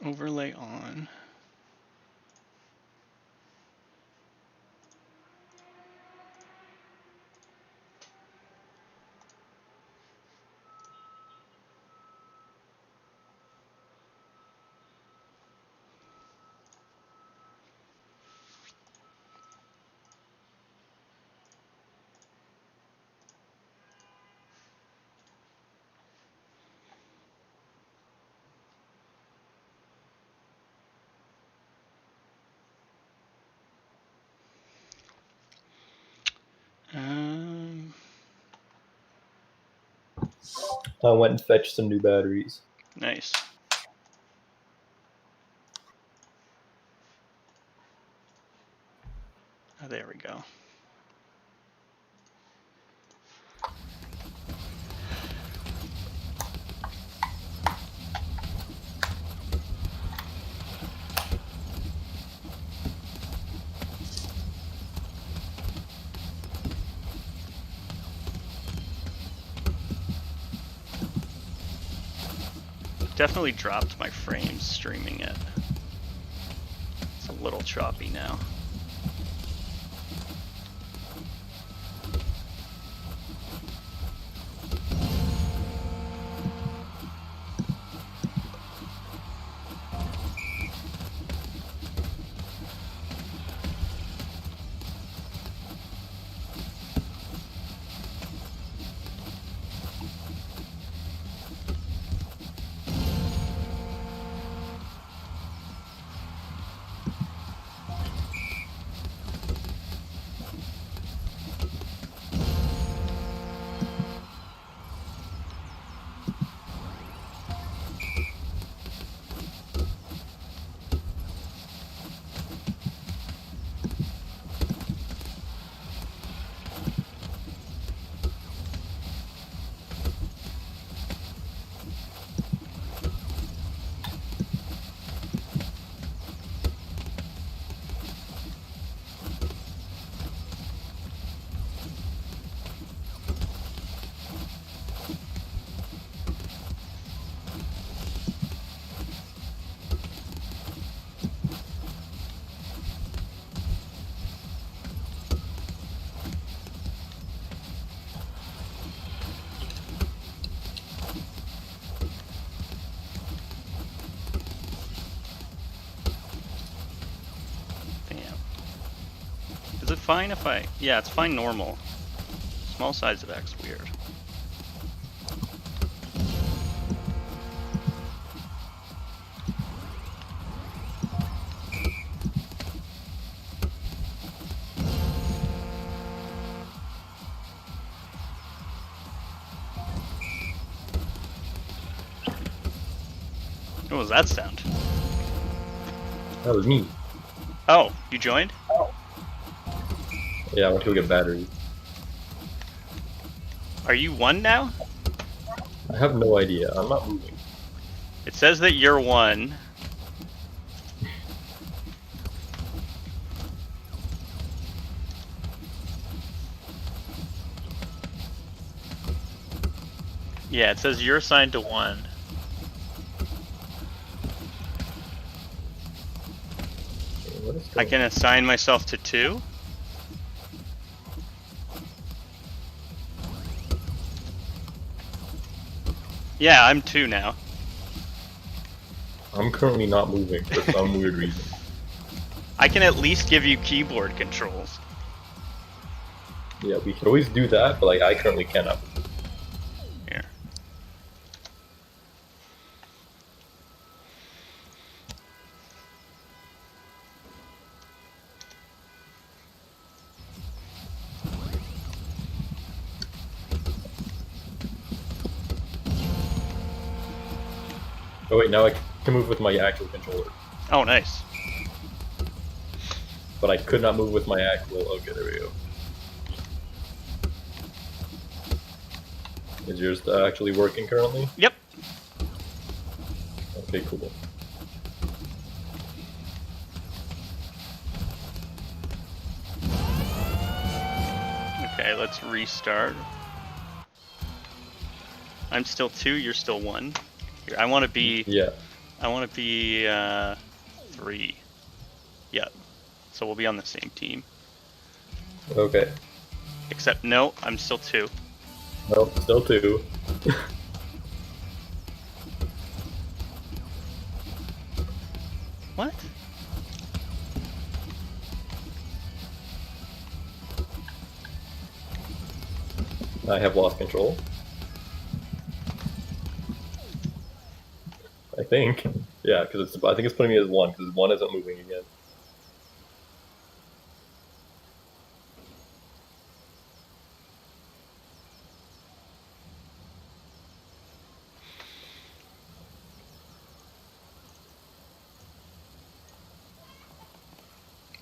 Overlay on. I went and fetched some new batteries. Nice. Oh, there we go. Definitely dropped my frames streaming it. It's a little choppy now. Is it fine if I... Yeah, it's fine normal. Small size of X, weird. What was that sound? That was me. Oh, you joined? Yeah, I went to go get batteries. Are you one now? I have no idea. I'm not moving. It says that you're one. Yeah, it says you're assigned to one. I can assign myself to two? Yeah, I'm two now. I'm currently not moving for some weird reason. I can at least give you keyboard controls. Yeah, we could always do that, but like I currently cannot. Here. Oh wait, now I can move with my actual controller. Oh, nice. But I could not move with my actual... Okay, there we go. Is yours actually working currently? Yep. Okay, cool. Okay, let's restart. I'm still two, you're still one. Here, I want to be... Yeah. I want to be 3. Yeah. So we'll be on the same team. Okay. Except no, I'm still 2. Nope, still 2. What? I have lost control. I think. Yeah, because I think it's putting me as 1, because 1 isn't moving again.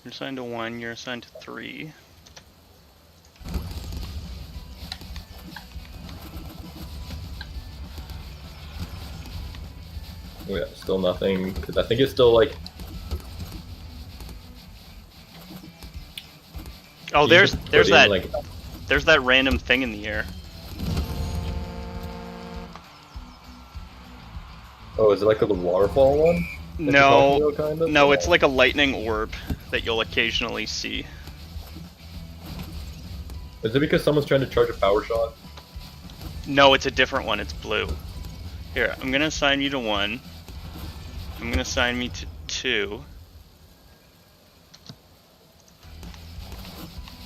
You're assigned to 1, you're assigned to 3. Yeah, still nothing, because I think it's still like... Oh, there's that like... there's that random thing in the air. Oh, is it like the waterfall one? No, Kind of? no, it's like a lightning orb that you'll occasionally see. Is it because someone's trying to charge a power shot? No, it's a different one. It's blue. Here, I'm gonna assign you to 1. I'm gonna assign me to 2.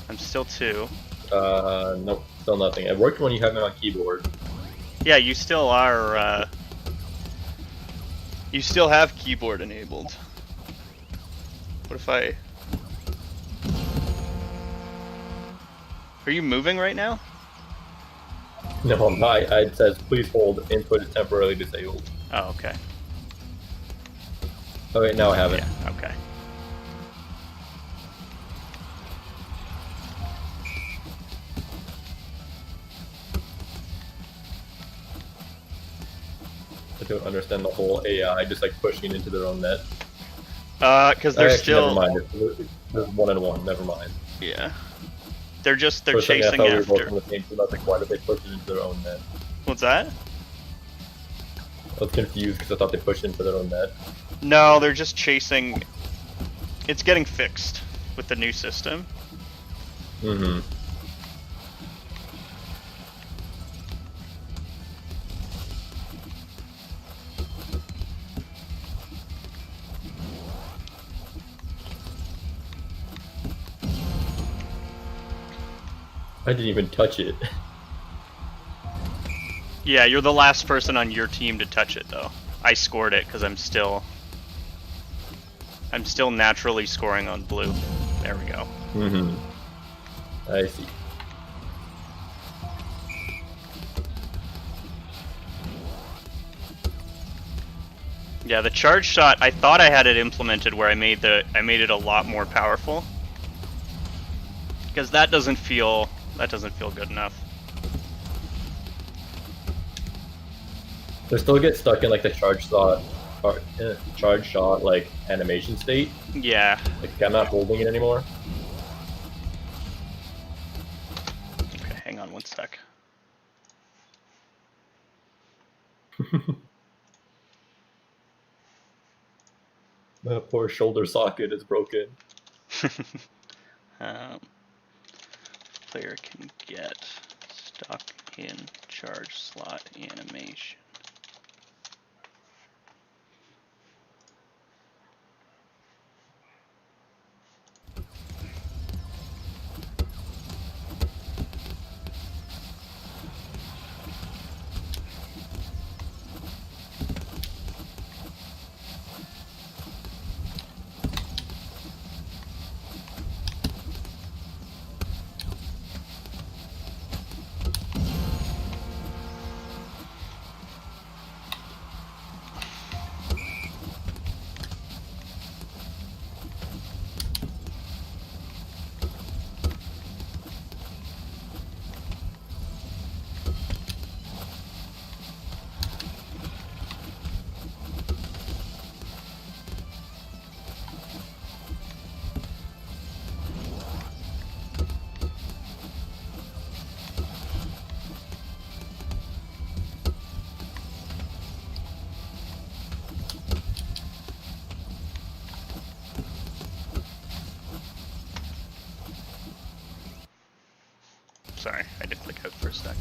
I'm still 2. Nope, still nothing. It worked when you have me on keyboard. Yeah, you still are, you still have keyboard enabled. What if I... Are you moving right now? No, I'm not. It says, please hold, input is temporarily disabled. Oh, okay. Okay, now I have it. Yeah, okay. I don't understand the whole AI just like pushing into their own net. Because they're Actually, still... never mind. There's 1-1, never mind. Yeah. They're For a second, chasing I thought we were both after. on the same team. I was like, why did they push it into their own net? What's that? I was confused because I thought they pushed into their own net. No, they're just chasing... It's getting fixed with the new system. Mm-hmm. I didn't even touch it. Yeah, you're the last person on your team to touch it, though. I scored it because I'm still naturally scoring on blue. There we go. Mm-hmm. I see. Yeah, the charge shot, I thought I had it implemented where I made it a lot more powerful. Because that doesn't feel good enough. They still get stuck in like the charge shot like animation state. Yeah. Like I'm not holding it anymore. Okay, hang on one sec. My poor shoulder socket is broken. Player can get stuck in charge slot animation. sorry, I had to click out for a sec.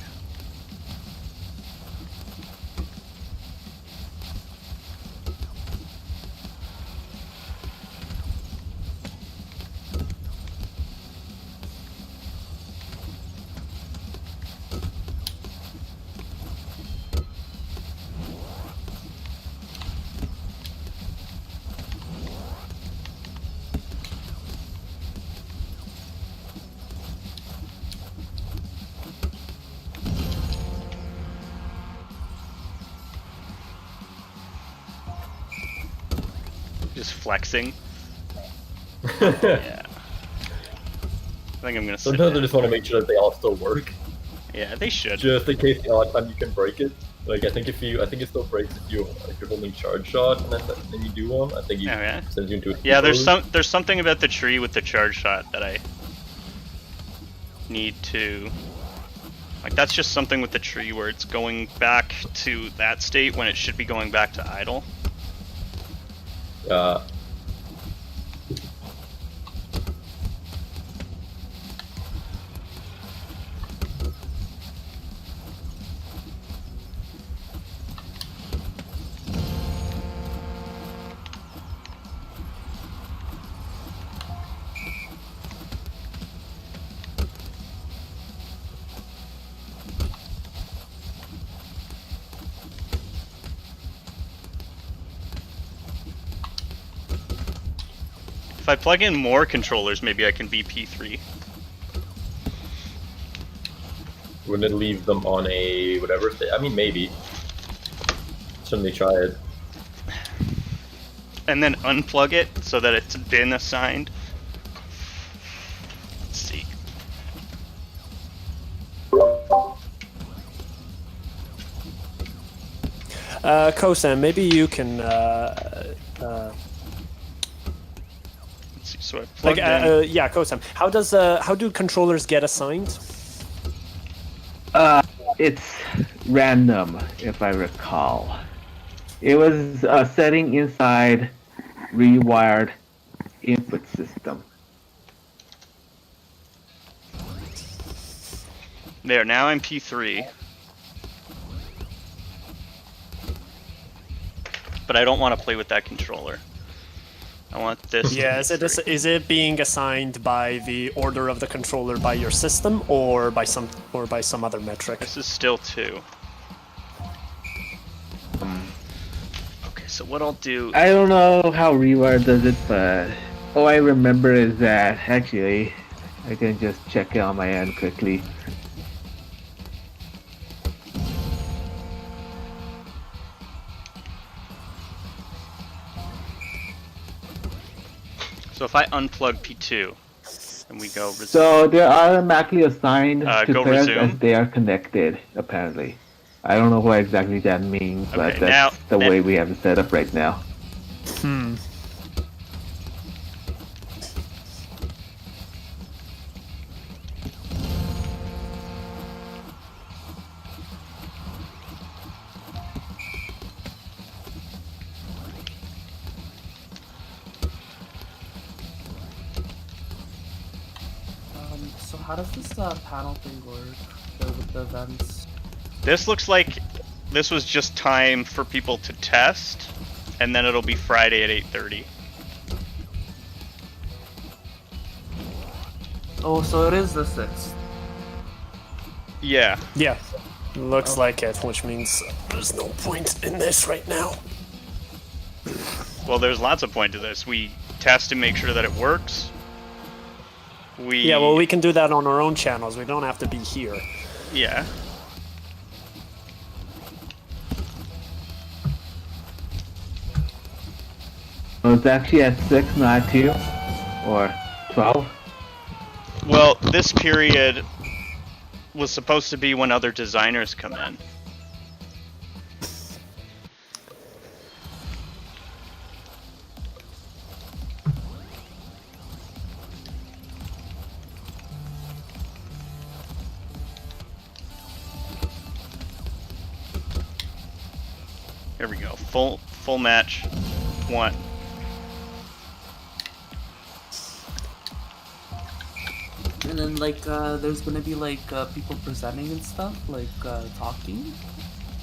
Just flexing. Yeah. I think I'm gonna sit Sometimes I down. just want to make sure that they all still work, Yeah, they should. just in case the odd time you can break it. Like I think it still breaks if you're holding charge shot and then you do one. I think you Oh, yeah? sends you into a Yeah, pose. there's something about the tree with the charge shot that I need to, like, that's just something with the tree where it's going back to that state when it should be going back to idle. If I plug in more controllers, maybe I can be P3. Wouldn't it leave them on a whatever state? I mean, maybe. Certainly try it. And then unplug it so that it's been assigned. Let's see. Kosan, maybe you can Let's see. So I plugged in. yeah, Kosan. How do controllers get assigned? It's random, if I recall. It was a setting inside rewired input system. There, now I'm P3. But I don't want to play with that controller. I want this. Yeah, is it being assigned by the order of the controller by your system or by some other metric? This is still 2. Okay, so what I'll do. I don't know how rewired does it, but all I remember is that actually I can just check it on my end quickly. So if I unplug P2, and we go. So they're automatically assigned to go pairs resume. as they are connected, apparently. I don't know what exactly that means, but Okay, that's now- the way we have it set up right now. So how does this panel thing work? With the events? This looks like this was just time for people to test, and then it'll be Friday at 8:30. Oh, so it is the 6th. Yeah. Yeah, looks like it, which means there's no point in this right now. Well, there's lots of point to this. We test and make sure that it works. Yeah, well, we can do that on our own channels. We don't have to be here. Yeah. So it's actually at 6, not 2, or 12. Well, this period was supposed to be when other designers come in. Here we go. Full match. 1. And then like there's gonna be like people presenting and stuff, like talking.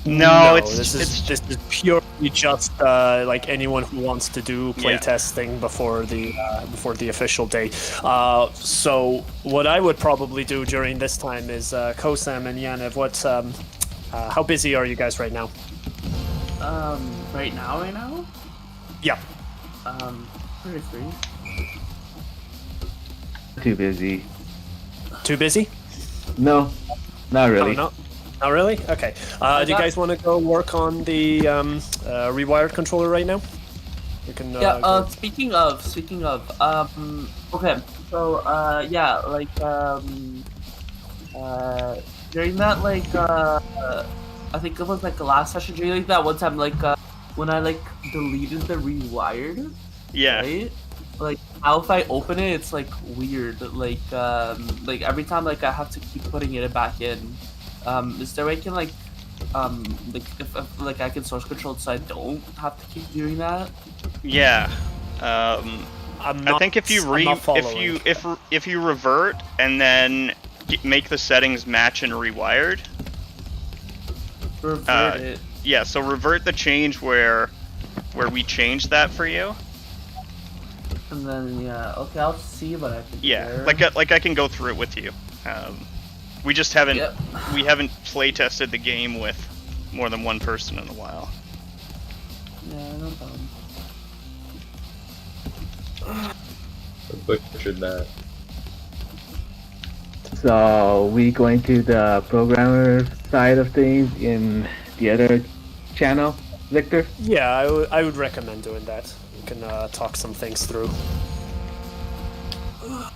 No, this is purely just like anyone who wants to do playtesting before the official day. So what I would probably do during this time is Kosam and Yanev, how busy are you guys right now? Right now? Yeah. Pretty free. Too busy. Too busy? No, not really. Oh, no. Not really? Okay. Do you guys want to go work on the rewired controller right now? You can. Yeah. Speaking of. Okay. So yeah, like during that I think it was like the last session. During like that one time, like when I like deleted the rewired. Yeah. Right? Like how if I open it, it's like weird. Like every time like I have to keep putting it back in. Is there a way I can like if like I can source control so I don't have to keep doing that? Yeah. I think if you revert and then make the settings match and rewired. Revert it. Yeah. So revert the change where we changed that for you. And then yeah, okay, I'll see what I can do. Yeah. There. Like I can go through it with you. We just haven't play tested the game with more than one person in a while. Yeah, no problem. I butchered that. So we going to the programmer side of things in the other channel, Victor? Yeah, I would recommend doing that. We can talk some things through.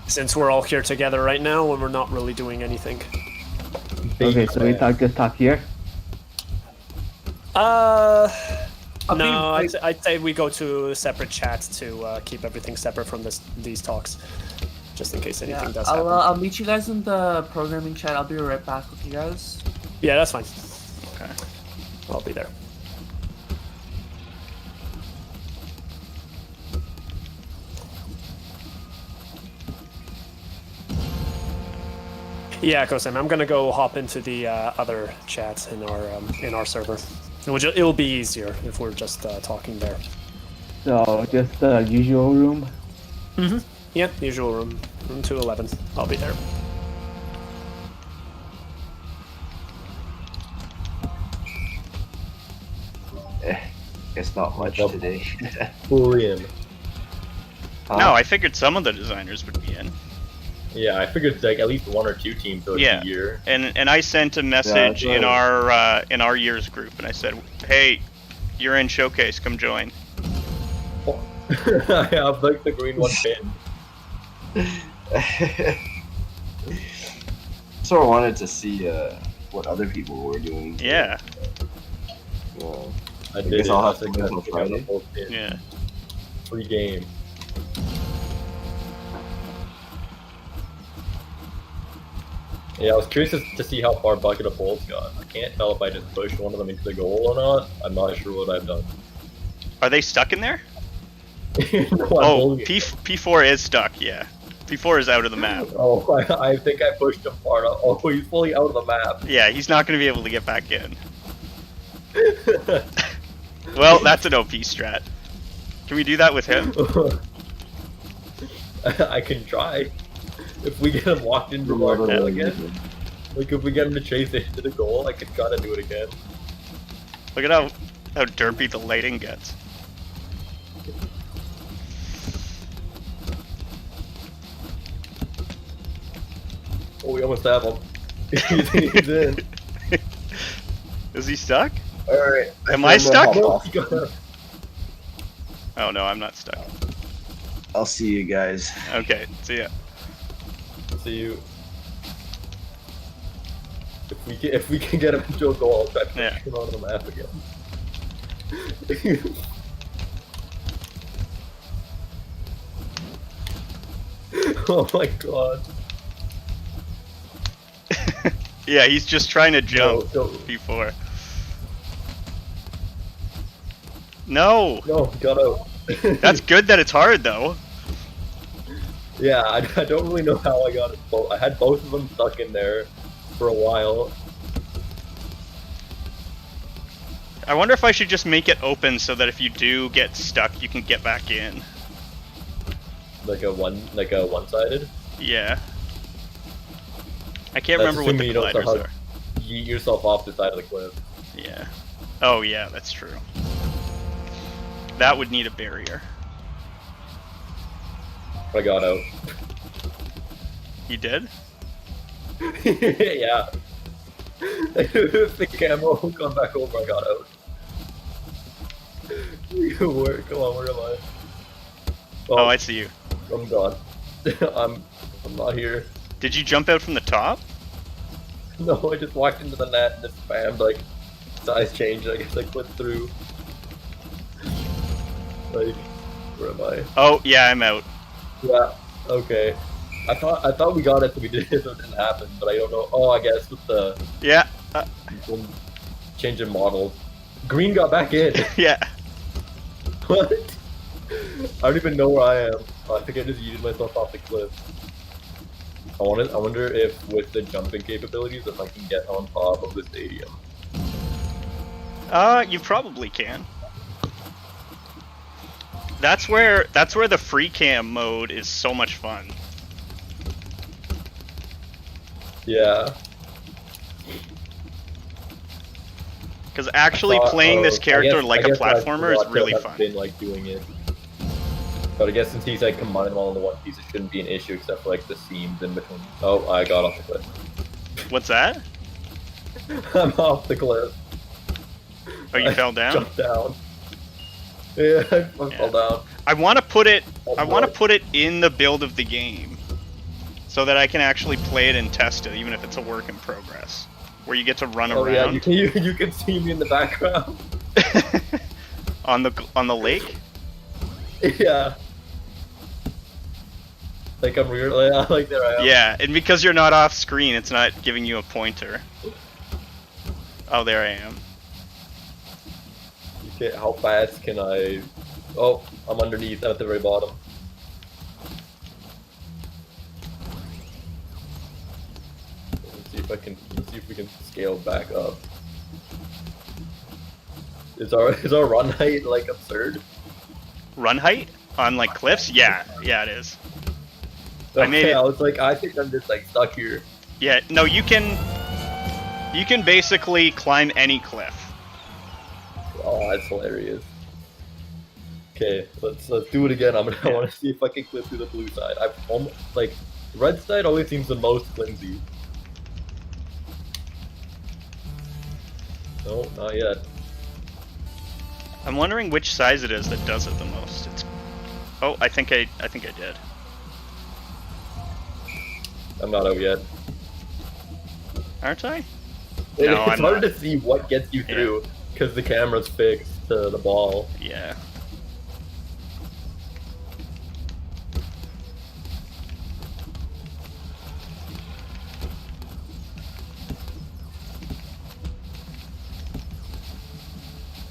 Since we're all here together right now and we're not really doing anything. Okay, so we just talk here? No, I'd say we go to separate chats to keep everything separate from these talks. Just in case anything does happen. I'll meet you guys in the programming chat. I'll be right back with you guys. Yeah, that's fine. Okay. I'll be there. Yeah, Kosam, I'm gonna go hop into the other chats in our server. It'll be easier if we're just talking there. So just the usual room? Mm-hmm. Yeah, usual room 211. I'll be there. It's not much today. Bullion. No, I figured some of the designers would be in. Yeah, I figured like at least one or two teams throughout the year. And I sent a message in our years group, and I said, "Hey, you're in Showcase. Come join." I have like the green one pin. Sort of wanted to see what other people were doing. Yeah. Well, I guess did it. I'll I have to think wait that's until the Friday. whole pin. Yeah. Free game. Yeah, I was curious to see how far Bucket of Bolts got. I can't tell if I just pushed one of them into the goal or not. I'm not sure what I've done. Are they stuck in there? No, I'm Oh, holding it. P4 is stuck. Yeah. P4 is out of the map. Oh, I think I pushed him far enough. Oh, he's fully out of the map. Yeah, he's not going to be able to get back in. Well, that's an OP strat. Can we do that with him? I can try. If we get him walked into our net again, like if we get him to chase it into the goal, I can try to do it again. Look at how derpy the lighting gets. Oh, we almost have him. He's in. Is he stuck? Alright. Am I stuck? No, he got him. Oh no, I'm not stuck. I'll see you guys. Okay, see ya. See you. If we can get him into a goal, I'll try to Yeah. push him onto the map again. Oh my god. Yeah, he's just trying to jump No, P4. No! no, he got out. That's good that it's hard though. Yeah, I don't really know how I got it both. I had both of them stuck in there for a while. I wonder if I should just make it open so that if you do get stuck, you can get back in. Like a one-sided. Yeah. I can't remember what the assuming you don't colliders somehow are. yeet yourself off the side of the cliff. Yeah. Oh yeah, that's true. That would need a barrier. I got out. You did? Yeah. If the camera won't come back over, I got out. Where? Come on, where am I? Oh, I see you. I'm gone. I'm not here. Did you jump out from the top? No, I just walked into the net and just spammed like size change. I guess I clipped through. Like, where am I? Oh yeah, I'm out. Yeah. Okay. I thought we got it, so we did it, so it didn't happen. But I don't know. Oh, I guess with the Yeah. changing models, Green got back in. Yeah. What? I don't even know where I am. I think I just yeeted myself off the cliff. I wonder if with the jumping capabilities, if I can get on top of the stadium. You probably can. That's where the free cam mode is so much fun. Yeah. Because actually playing this character like a platformer is really fun. Been like doing it. But I guess since he's like combining them all into one piece, it shouldn't be an issue except for like the seams in between. Oh, I got off the cliff. What's that? I'm off the cliff. Oh, you fell down? Jumped down. Yeah, I fell down. I want to put it. Oh, I want to boy. put it in the build of the game, so that I can actually play it and test it, even if it's a work in progress, where you get to run Oh yeah, around you can see me in the background. on the lake. Yeah. Like I'm really like there I am. Yeah, and because you're not off screen, it's not giving you a pointer. Oh, there I am. Okay, how fast can I? Oh, I'm underneath at the very bottom. Let's see if we can scale back up. Is our run height like absurd? Run height on like cliffs? Yeah, it is. I made Okay, it. I was like, I think I'm just like stuck here. Yeah, no, you can basically climb any cliff. Oh, that's hilarious. Okay, let's do it again. I want to see if I can clip through the blue side. I've almost like red side always seems the most flimsy. No, not yet. I'm wondering which size it is that does it the most. It's. Oh, I think I did. I'm not out yet. Aren't I? It's No, I'm hard not. to see what gets you through because the camera's fixed to the ball. Yeah.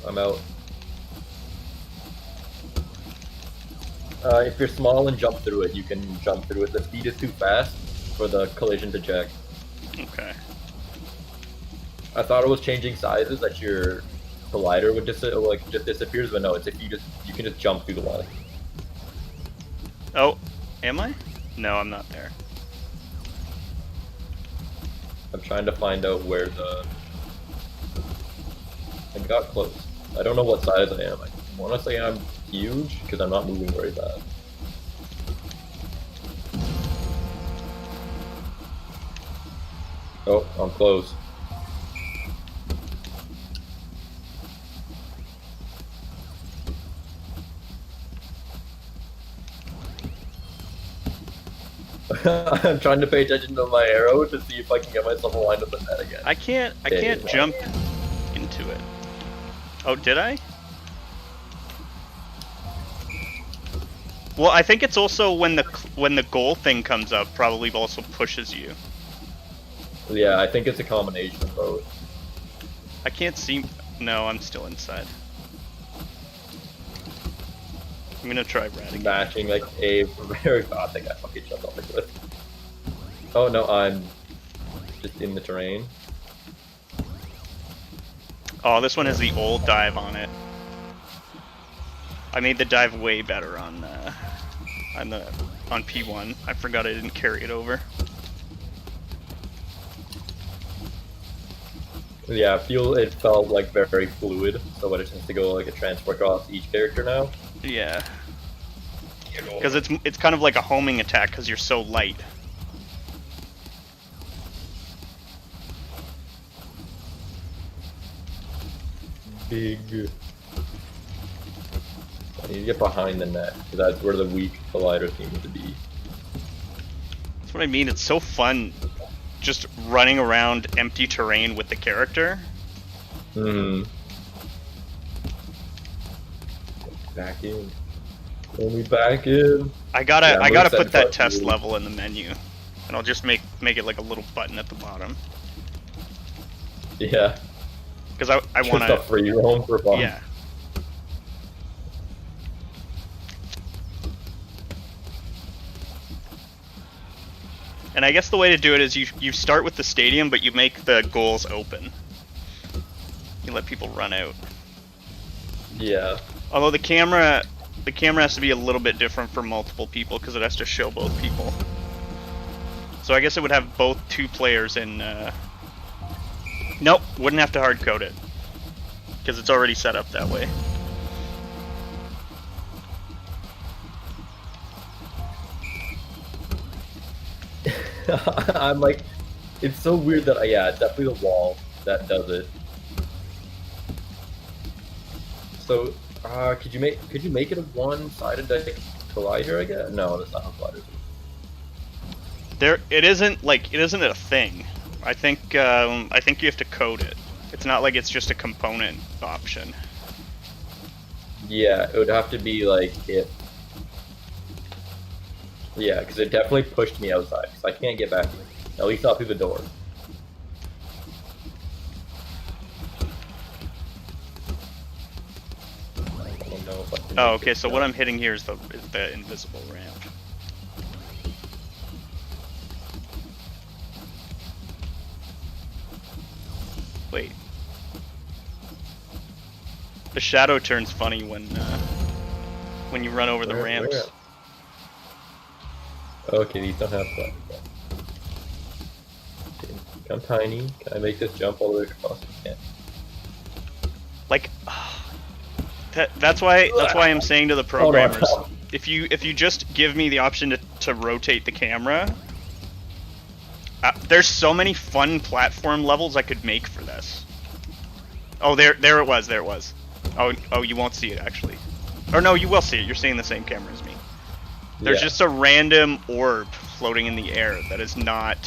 I'm out. If you're small and jump through it, you can jump through it. The speed is too fast for the collision to check. Okay. I thought it was changing sizes that your collider would just disappears, but no, it's if you can just jump through the line. Oh, am I? No, I'm not there. I'm trying to find out where I got close. I don't know what size I am. I want to say I'm huge because I'm not moving very fast. Oh, I'm close. I'm trying to pay attention to my arrow to see if I can get myself aligned with the net again. I can't Okay, jump into it. Oh, did I? Well, I think it's also when the goal thing comes up, probably also pushes you. Yeah, I think it's a combination of both. I can't see. No, I'm still inside. I'm gonna try Radigan. matching like a very. Oh, I think I fucking jumped off the cliff. Oh no, I'm just in the terrain. Oh, this one has the old dive on it. I made the dive way better on P1. I forgot I didn't carry it over. Yeah, it felt like very fluid, so it tends to go like a transfer across each character now. Yeah. Because it's kind of like a homing attack because you're so light. Big. I need to get behind the net, because that's where the weak collider seems to be. That's what I mean. It's so fun just running around empty terrain with the character. Hmm. Back in. Pull me back in. I gotta Yeah, I gotta moveset put that button. test level in the menu. And I'll just make it like a little button at the bottom. Yeah. Because I Just wanna a free roam for fun. yeah. And I guess the way to do it is you start with the stadium, but you make the goals open. You let people run out. Yeah. Although the camera has to be a little bit different for multiple people because it has to show both people. So I guess it would have both 2 players in. Nope, wouldn't have to hard code it because it's already set up that way. I'm like, it's so weird that yeah, it's definitely the wall that does it. So, could you make it a one-sided like collider again? No, that's not how colliders work. It isn't a thing. I think you have to code it. It's not like it's just a component option. Yeah, it would have to be like if. Yeah, because it definitely pushed me outside, because I can't get back in. At least not through the door. I don't know if I can Oh, make okay. it So jump. what I'm hitting here is the invisible ramp. Wait. The shadow turns funny when you run over the Where- ramps. where? Okay, these don't have flags. Okay, I'm tiny. Can I make this jump all the way across? I can't. Like that's why I'm saying to the Hold on. programmers, if you just give me the option to rotate the camera, there's so many fun platform levels I could make for this. Oh, there it was. Oh, you won't see it actually. Or no, you will see it. You're seeing the same camera as me. There's Yeah. just a random orb floating in the air that is not,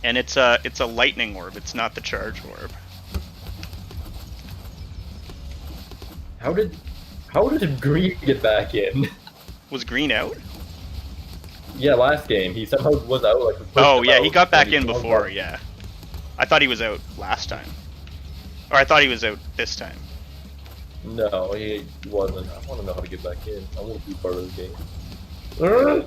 and it's a lightning orb. It's not the charge orb. How did Green get back in? Was Green out? Yeah, last game he somehow was out. Like, we pushed Oh him yeah, out, he got back and he in came before. back. Yeah, I thought he was out last time, or I thought he was out this time. No, he wasn't. I want to know how to get back in. I want to be part of the game. Uh,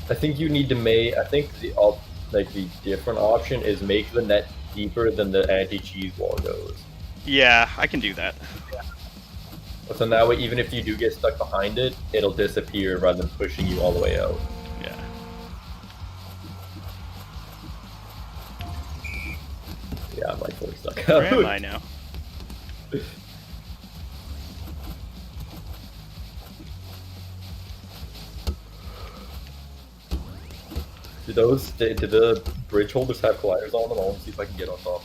I think you need to make. I think the different option is make the net deeper than the anti-cheese wall goes. Yeah, I can do that. So that way, even if you do get stuck behind it, it'll disappear rather than pushing you all the way out. Yeah. Yeah, I'm like fully stuck Where am out. I now? Do the bridge holders have colliders on them? I want to see if I can get on top.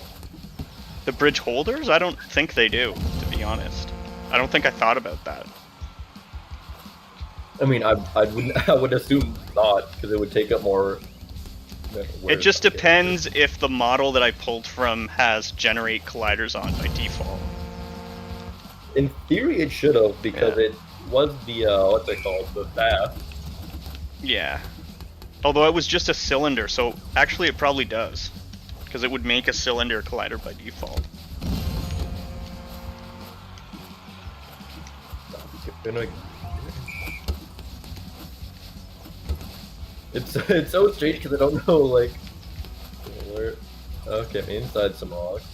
The bridge holders? I don't think they do, to be honest. I don't think I thought about that. I mean, I would assume not, because it would take up more. It just depends if the model that I pulled from has generate colliders on by default. In theory, it should have, because Yeah. it was the what's it called, the staff. Yeah. Although it was just a cylinder, so actually it probably does. Because it would make a cylinder collider by default. It's so strange because I don't know like where. Okay, I'm inside some rocks.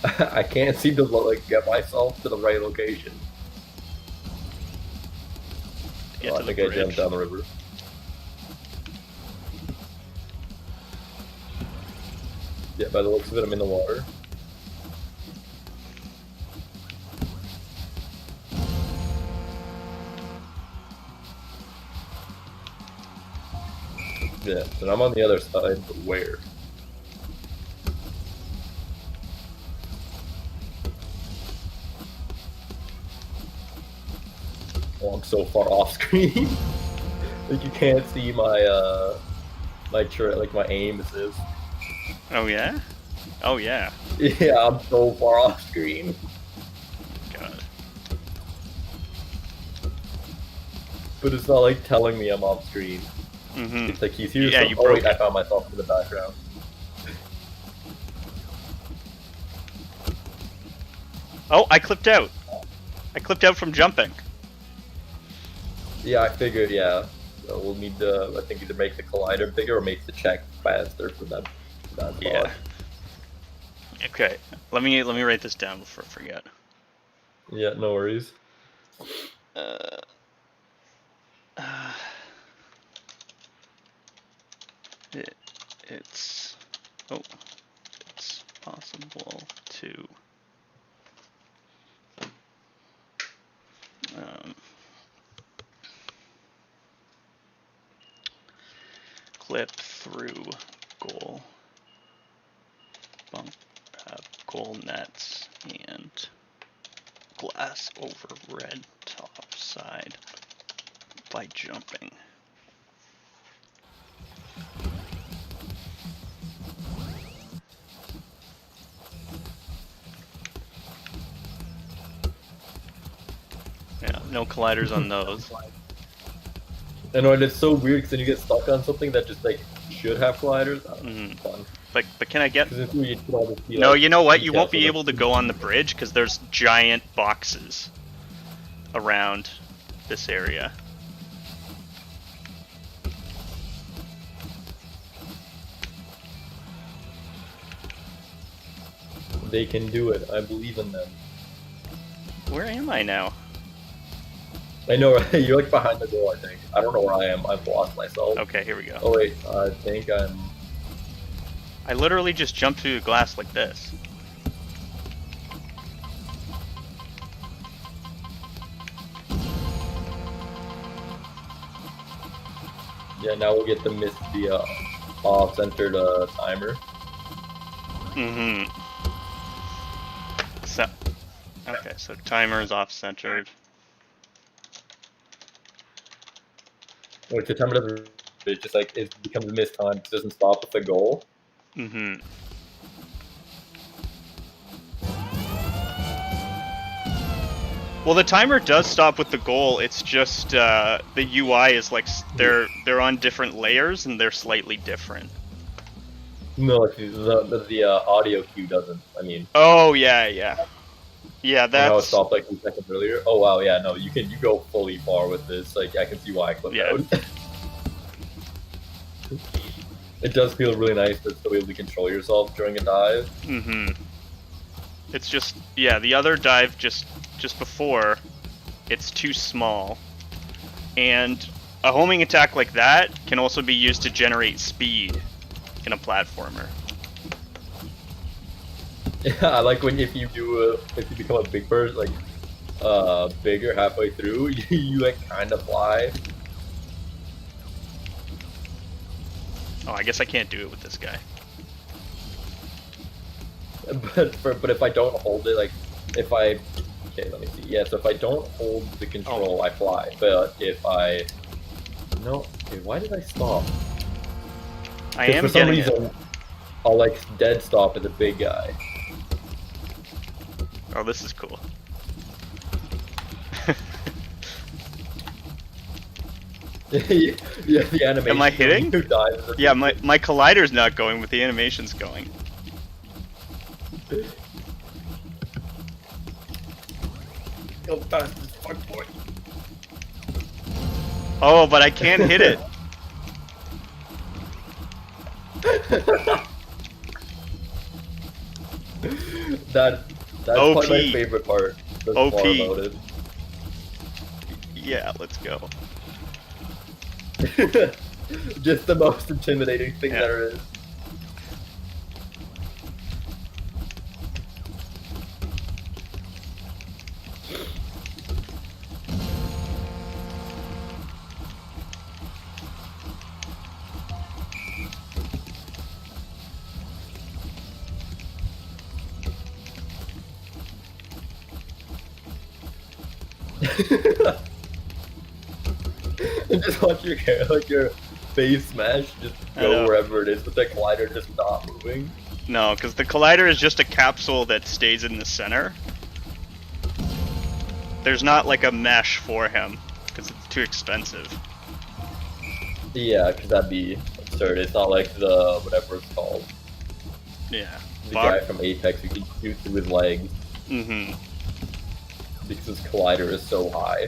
I can't seem to like get myself to the right location. Get Oh, to I the think I bridge. jumped down the river. Yeah, by the looks of it, I'm in the water. Yeah, and I'm on the other side, but where? Oh, I'm so far off screen. Like you can't see my my aim assist. Oh yeah? Oh yeah. Yeah, I'm so far off screen. God. But it's not like telling me I'm off screen. Mm-hmm. It's like he's here. Yeah, so- you oh broke wait, it. I found myself in the background. Oh, I clipped out. I clipped out from jumping. Yeah, I figured. Yeah, so we'll need to. I think either make the collider bigger or make the check faster for that. Yeah. Bot. Okay. Let me write this down before I forget. Yeah, no worries. It's possible to clip through goal goal nets and glass over red top side by jumping. Yeah, no colliders on those. I know, and it's so weird because then you get stuck on something that just like should have colliders. Oh, Mhm. Fun. But can I get? Because you put all this, No, you know what? You details won't be on the- able to go on the bridge because there's giant boxes around this area. They can do it. I believe in them. Where am I now? I know, right? You're like behind the goal. I think. I don't know where I am. I've lost myself. Okay, here we go. Oh wait, I think I'm. I literally just jumped through the glass like this. Yeah, now we'll get the off-centered timer. Mm-hmm. So, okay, so timer is off-centered. Like the timer doesn't. It just like it becomes missed time. It doesn't stop at the goal. Mm-hmm. Well, the timer does stop with the goal. It's just the UI is like they're on different layers and they're slightly different. No, like the audio cue doesn't. I mean, Oh yeah, yeah, yeah. how it That's stopped like 2 seconds earlier. Oh wow, yeah, no, you go fully far with this. Like I can see why I clipped Yeah. out. It does feel really nice to still be able to control yourself during a dive. mm-hmm. It's just the other dive just before, it's too small, and a homing attack like that can also be used to generate speed in a platformer. Yeah, I like when if you become a big bird, like bigger halfway through, you like kind of fly. Oh, I guess I can't do it with this guy. But if I don't hold it, like if I okay, let me see. Yeah, so if I don't hold the control, I fly. But if I okay, why did I stop? I 'Cause am for some getting it. reason, I'll like dead stop at the big guy. Oh, this is cool. Yeah, the animation. Am I hitting? Who dies? Yeah, my collider's not going, but the animation's going. Go fast as fuck, boy. Oh, but I can't hit it. That's OP. probably my favorite part. Thus OP. far about it. Yeah, let's go. Just the most intimidating thing Yeah. there is. And just watch your like your face smash just I know. go wherever it is, but the collider just not moving. No, because the collider is just a capsule that stays in the center. There's not like a mesh for him, because it's too expensive. Yeah, because that'd be absurd. It's not like the whatever it's called. Yeah. The guy from Apex who can shoot through his legs Mm-hmm. because his collider is so high.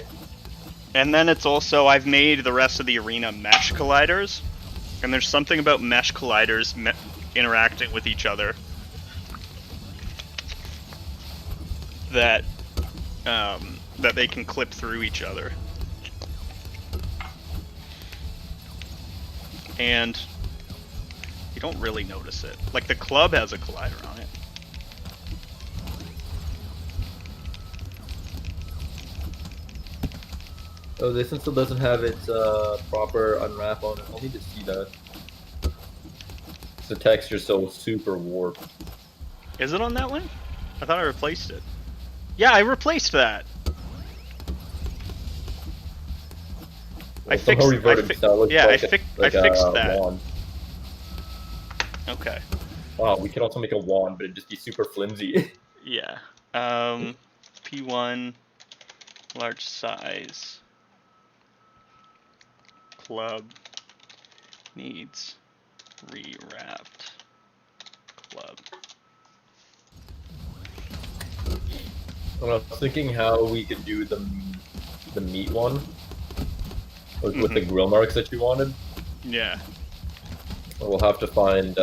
And then it's also, I've made the rest of the arena mesh colliders, and there's something about mesh colliders interacting with each other that that they can clip through each other. And you don't really notice it. Like the club has a collider on it. Oh, this one still doesn't have its proper unwrap on it. I'll need to see that. The texture's so super warped. Is it on that one? I thought I replaced it. Yeah, I replaced that. I Somehow fixed- reverted I fi- it, so it looks yeah, like I like fixed a that. wand. Okay. Wow, we can also make a wand, but it'd just be super flimsy. Yeah. P1, large size. Club needs rewrapped. Club. I was thinking how we could do the meat one with the grill marks that you wanted. Yeah. We'll have to find.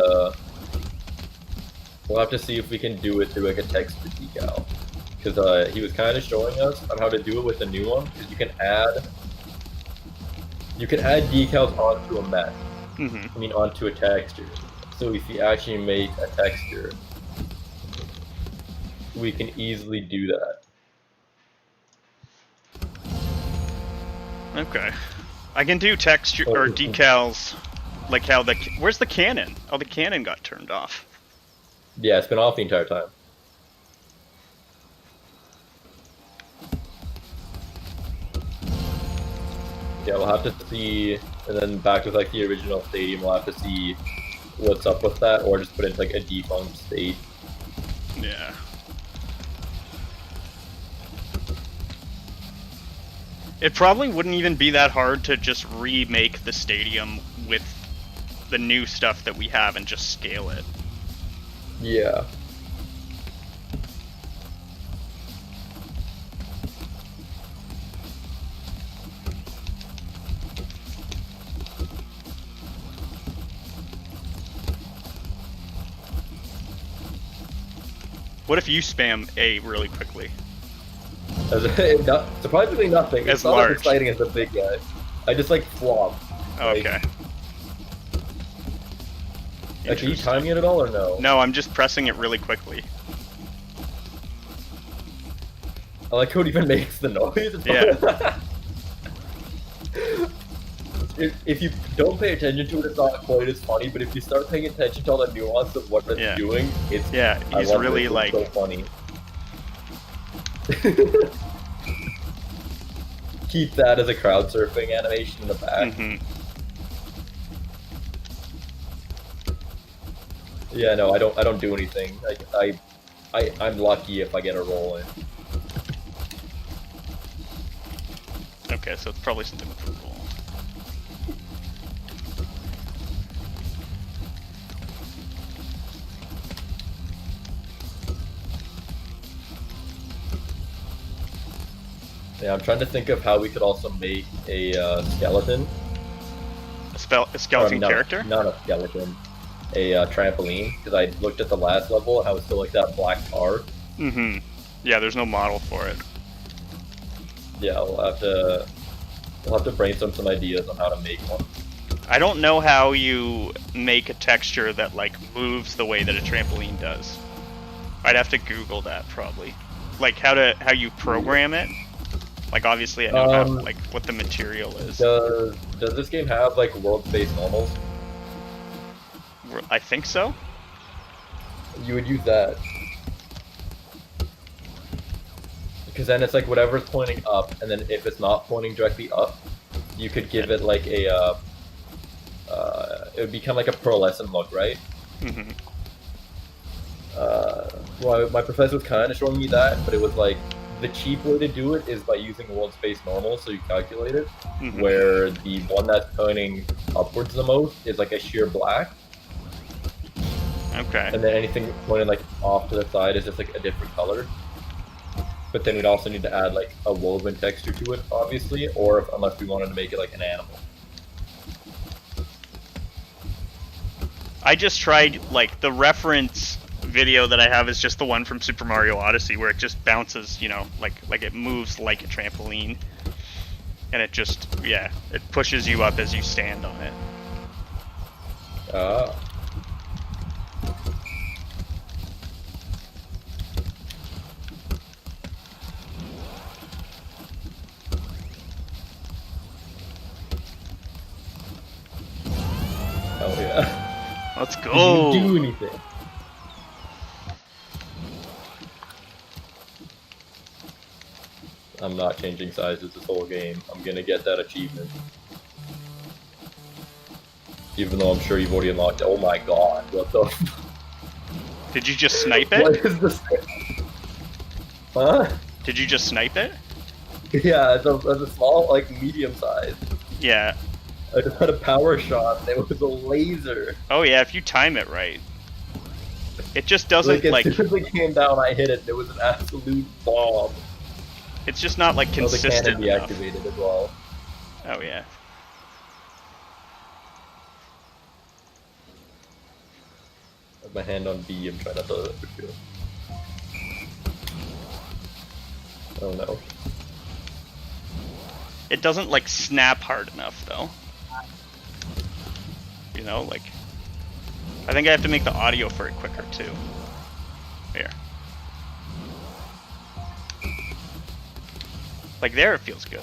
We'll have to see if we can do it through like a texture decal, because he was kind of showing us on how to do it with the new one. Because you can add decals onto a mesh. Mm-hmm. I mean, onto a texture. So if you actually make a texture, we can easily do that. Okay. I can do texture or decals, like how the where's the cannon? Oh, the cannon got turned off. Yeah, it's been off the entire time. Yeah, we'll have to see, and then back with like the original stadium, we'll have to see what's up with that, or just put it in like a defunct state. Yeah. It probably wouldn't even be that hard to just remake the stadium with the new stuff that we have and just scale it. Yeah. What if you spam A really quickly? Surprisingly nothing. As It's not large. as exciting as the big guy. I just like flop. Okay. Like, are you Interesting. timing it at all or no? No, I'm just pressing it really quickly. I like how it even makes the noise. Yeah. If you don't pay attention to it, it's not quite as funny. But if you start paying attention to all the nuance of what it's Yeah. doing, it's Yeah, I he's love it. really It's like so funny. Keep that as a crowd surfing animation in the back. mhm. Yeah, no, I don't do anything. I'm lucky if I get a roll in. Okay, so it's probably something with the roll. Yeah, I'm trying to think of how we could also make a skeleton. A skeleton Or character? Not a skeleton. A trampoline, because I looked at the last level and I was still like that black tar. Mm-hmm. Yeah, there's no model for it. Yeah, we'll have to brainstorm some ideas on how to make one. I don't know how you make a texture that like moves the way that a trampoline does. I'd have to Google that probably. Like how you program it. Like obviously I know how, like what the material is. Does this game have like world-based normals? I think so. You would use that. Because then it's like whatever's pointing up, and then if it's not pointing directly up, you could give it like a it would become like a pearlescent look, right? Mm-hmm. Well, my professor was kind of showing me that, but it was like the cheap way to do it is by using world space normal, so you calculate it, Mm-hmm. where the one that's pointing upwards the most is like a sheer black, Okay. and then anything pointing like off to the side is just like a different color. But then we'd also need to add like a woven texture to it, obviously, or unless we wanted to make it like an animal. I just tried, like, the reference video that I have is just the one from Super Mario Odyssey where it just bounces, you know, like it moves like a trampoline. And it just, yeah, it pushes you up as you stand on it. Ah. Oh yeah. Let's Did you go! do anything? I'm not changing sizes this whole game. I'm gonna get that achievement. Even though I'm sure you've already unlocked it. Oh my god, what the f- Did you just snipe What it? is this? Huh? Did you just snipe it? Yeah, it's a small, like, medium size. Yeah. I just had a power shot and it was a laser. Oh yeah, if you time it right. It just doesn't, As like, soon as it came down, I hit it and it was an absolute bomb. it's just not, like, Oh, the consistent cannon enough. deactivated as well. Oh yeah. I have my hand on B, I'm trying not to feel. Oh no. It doesn't, like, snap hard enough, though. You know, like... I think I have to make the audio for it quicker, too. Here. Like, there it feels good.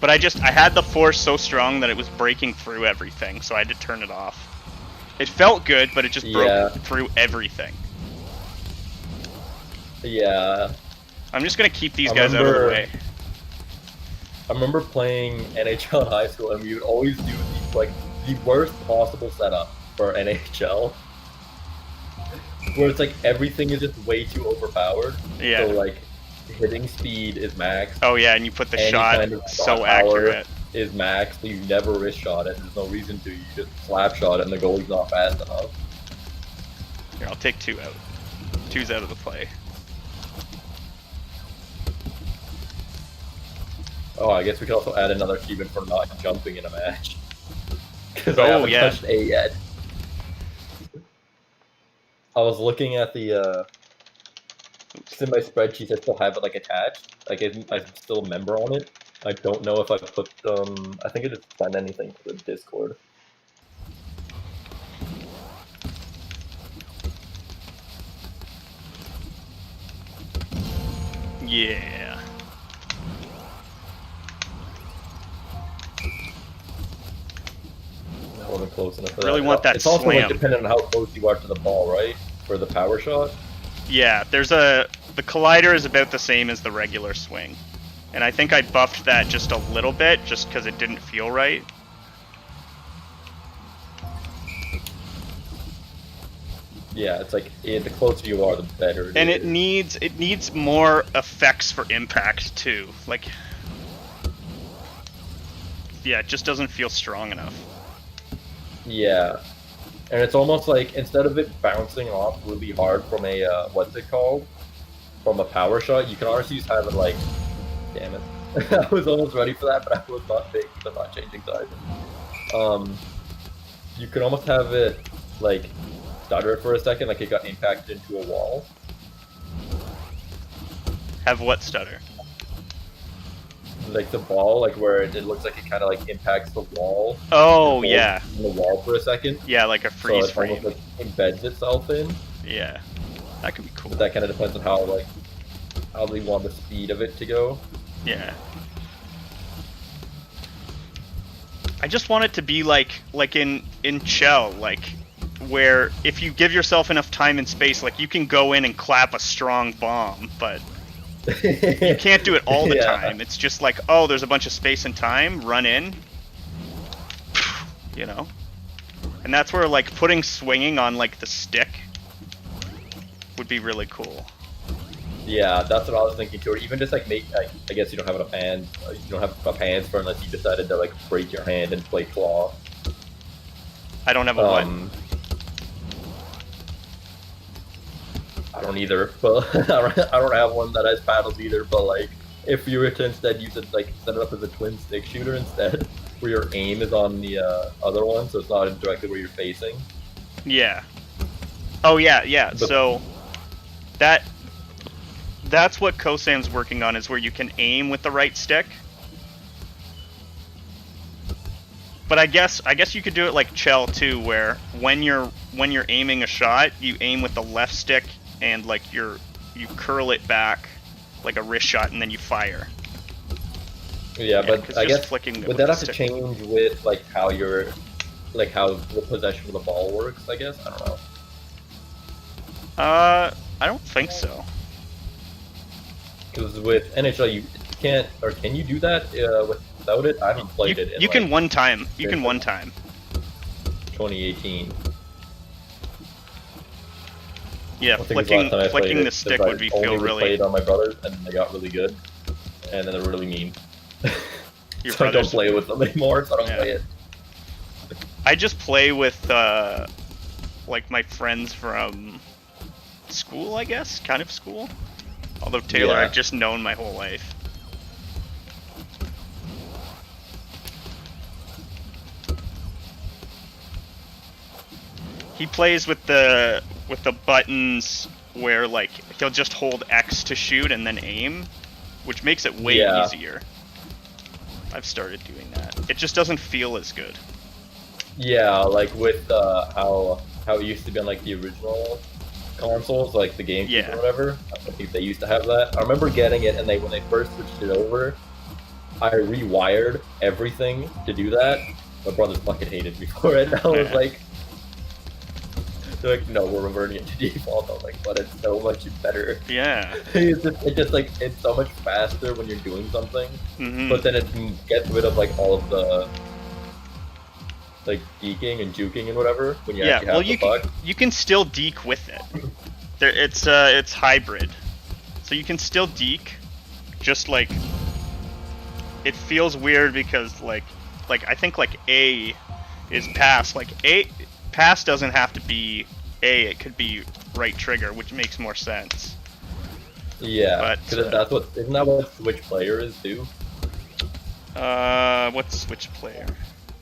But I had the force so strong that it was breaking through everything, so I had to turn it off. It felt good, but it just Yeah. broke through everything. Yeah. I'm just gonna keep these I guys out of the remember- way. I remember playing NHL in high school and we would always do the worst possible setup for NHL. Where it's like everything is just way too overpowered. Yeah. So like hitting speed is max, Oh yeah, and you put the Any shot kind of so shot power. accurate. is max, so you never wrist shot it. There's no reason to. You just slap shot it and the goalie's not fast enough. Here, I'll take 2 out. 2's out of the play. Oh, I guess we could also add another achievement for not jumping in a match. Because I Oh, haven't yeah. touched A yet. I was looking at the, it's in my spreadsheet, I still have it, like, attached. Like, I'm still a member on it. I don't know if I put, I think I just sent anything to the Discord. Yeah. That wasn't close enough for Really that. want that It's also, like, slam. dependent on how close you are to the ball, right? For the power shot. Yeah, the collider is about the same as the regular swing. And I think I buffed that just a little bit, just because it didn't feel right. Yeah, it's like the closer you are, the better. And is. it needs more effects for impact too. Like, yeah, it just doesn't feel strong enough. Yeah, and it's almost like instead of it bouncing off really hard from a what's it called, from a power shot, you can honestly just have it like, damn it, I was almost ready for that, but I was not big, so I'm not changing sides. You can almost have it like stutter for a second, like it got impacted into a wall. Have what stutter? Like the ball, like where it looks like it kind of like impacts the wall. Oh, It yeah. holds in the wall for a second. Yeah, like a So freeze it frame. almost like embeds itself in. Yeah. That could be cool. But that kind of depends on how they want the speed of it to go. Yeah. I just want it to be like in Chell, like where if you give yourself enough time and space, like you can go in and clap a strong bomb, but you can't do it all the Yeah. time. It's just like, oh, there's a bunch of space and time, run in, you know? And that's where like putting swinging on like the stick would be really cool. Yeah, that's what I was thinking too. Or even just like make, like, I guess you don't have enough hands. You don't have enough hands for unless you decided to like break your hand and play claw. I don't have a one. I don't either, but I don't have one that has paddles either. But like, if you were to instead use it, like set it up as a twin stick shooter instead, where your aim is on the other one, so it's not directly where you're facing. Yeah. Oh yeah, yeah. But- So that's what Kosam's working on, is where you can aim with the right stick. But I guess you could do it like Chell too, where when you're aiming a shot, you aim with the left stick and like you curl it back like a wrist shot, and then you fire. Yeah, 'cause but I just guess flicking would with that the have to stick. change with like how the possession of the ball works? I guess I don't know. I don't think so. Because with NHL, you can't, or can you do that without it? I haven't played it in You can like, one time. You can Yeah. one time. 2018. Yeah, I think it was last time I played flicking it, the stick 'cause would be I feel only really. played on my brothers, and they got really good, and then they're really mean. Your So I don't brothers. play with them anymore, so I don't Yeah. play it. I just play with like my friends from school, I guess, kind of school. Although Taylor, Yeah. I've just known my whole life. He plays with the buttons where like he'll just hold X to shoot and then aim, which makes it way Yeah. easier. I've started doing that. It just doesn't feel as good. Yeah, like with how it used to be on like the original consoles, like the GameCube Yeah. or whatever. I think they used to have that. I remember getting it, and when they first switched it over, I rewired everything to do that. My brothers fucking hated me for it. I was Yeah. like, they're like, no, we're reverting it to default. I was like, but it's so much better. Yeah. It's just like it's so much faster when you're doing something, Hmm. but then it gets rid of like all of the like geeking and juking and whatever when you Yeah, actually have well, the you puck. you can still deke with it. It's hybrid, so you can still deke. Just like it feels weird because like I think like A is pass. Like pass doesn't have to be A. It could be right trigger, which makes more sense. Yeah, But, because isn't that what Switch player is too? What's Switch player?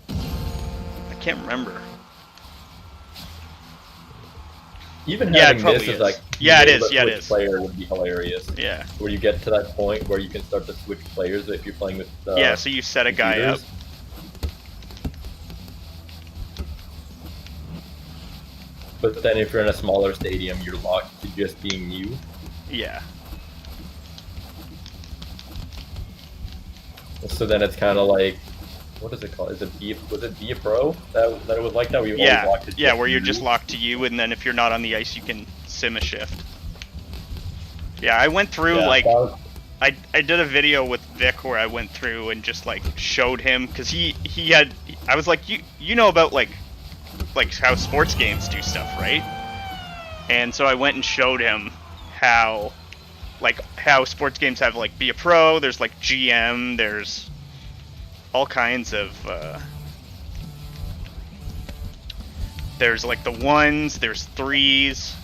I can't remember. Even Yeah, it having probably this is. is like Yeah, it the is, yeah, it Switch is. player would be hilarious. Yeah. Where you get to that point where you can start to switch players if you're playing with Yeah. So you set a guy up. computers. But then if you're in a smaller stadium, you're locked to just being you. Yeah. So then it's kind of like, what is it called? Was it Be a Pro? That it was like that. We always Yeah, locked it yeah, to where you're you? just locked to you, and then if you're not on the ice, you can sim a shift. Yeah, I went through Yeah, like that was- I did a video with Vic where I went through and just like showed him because he had I was like you know about like how sports games do stuff, right? And so I went and showed him how sports games have like Be a Pro, there's like GM, there's all kinds of there's like the 1s, there's 3s,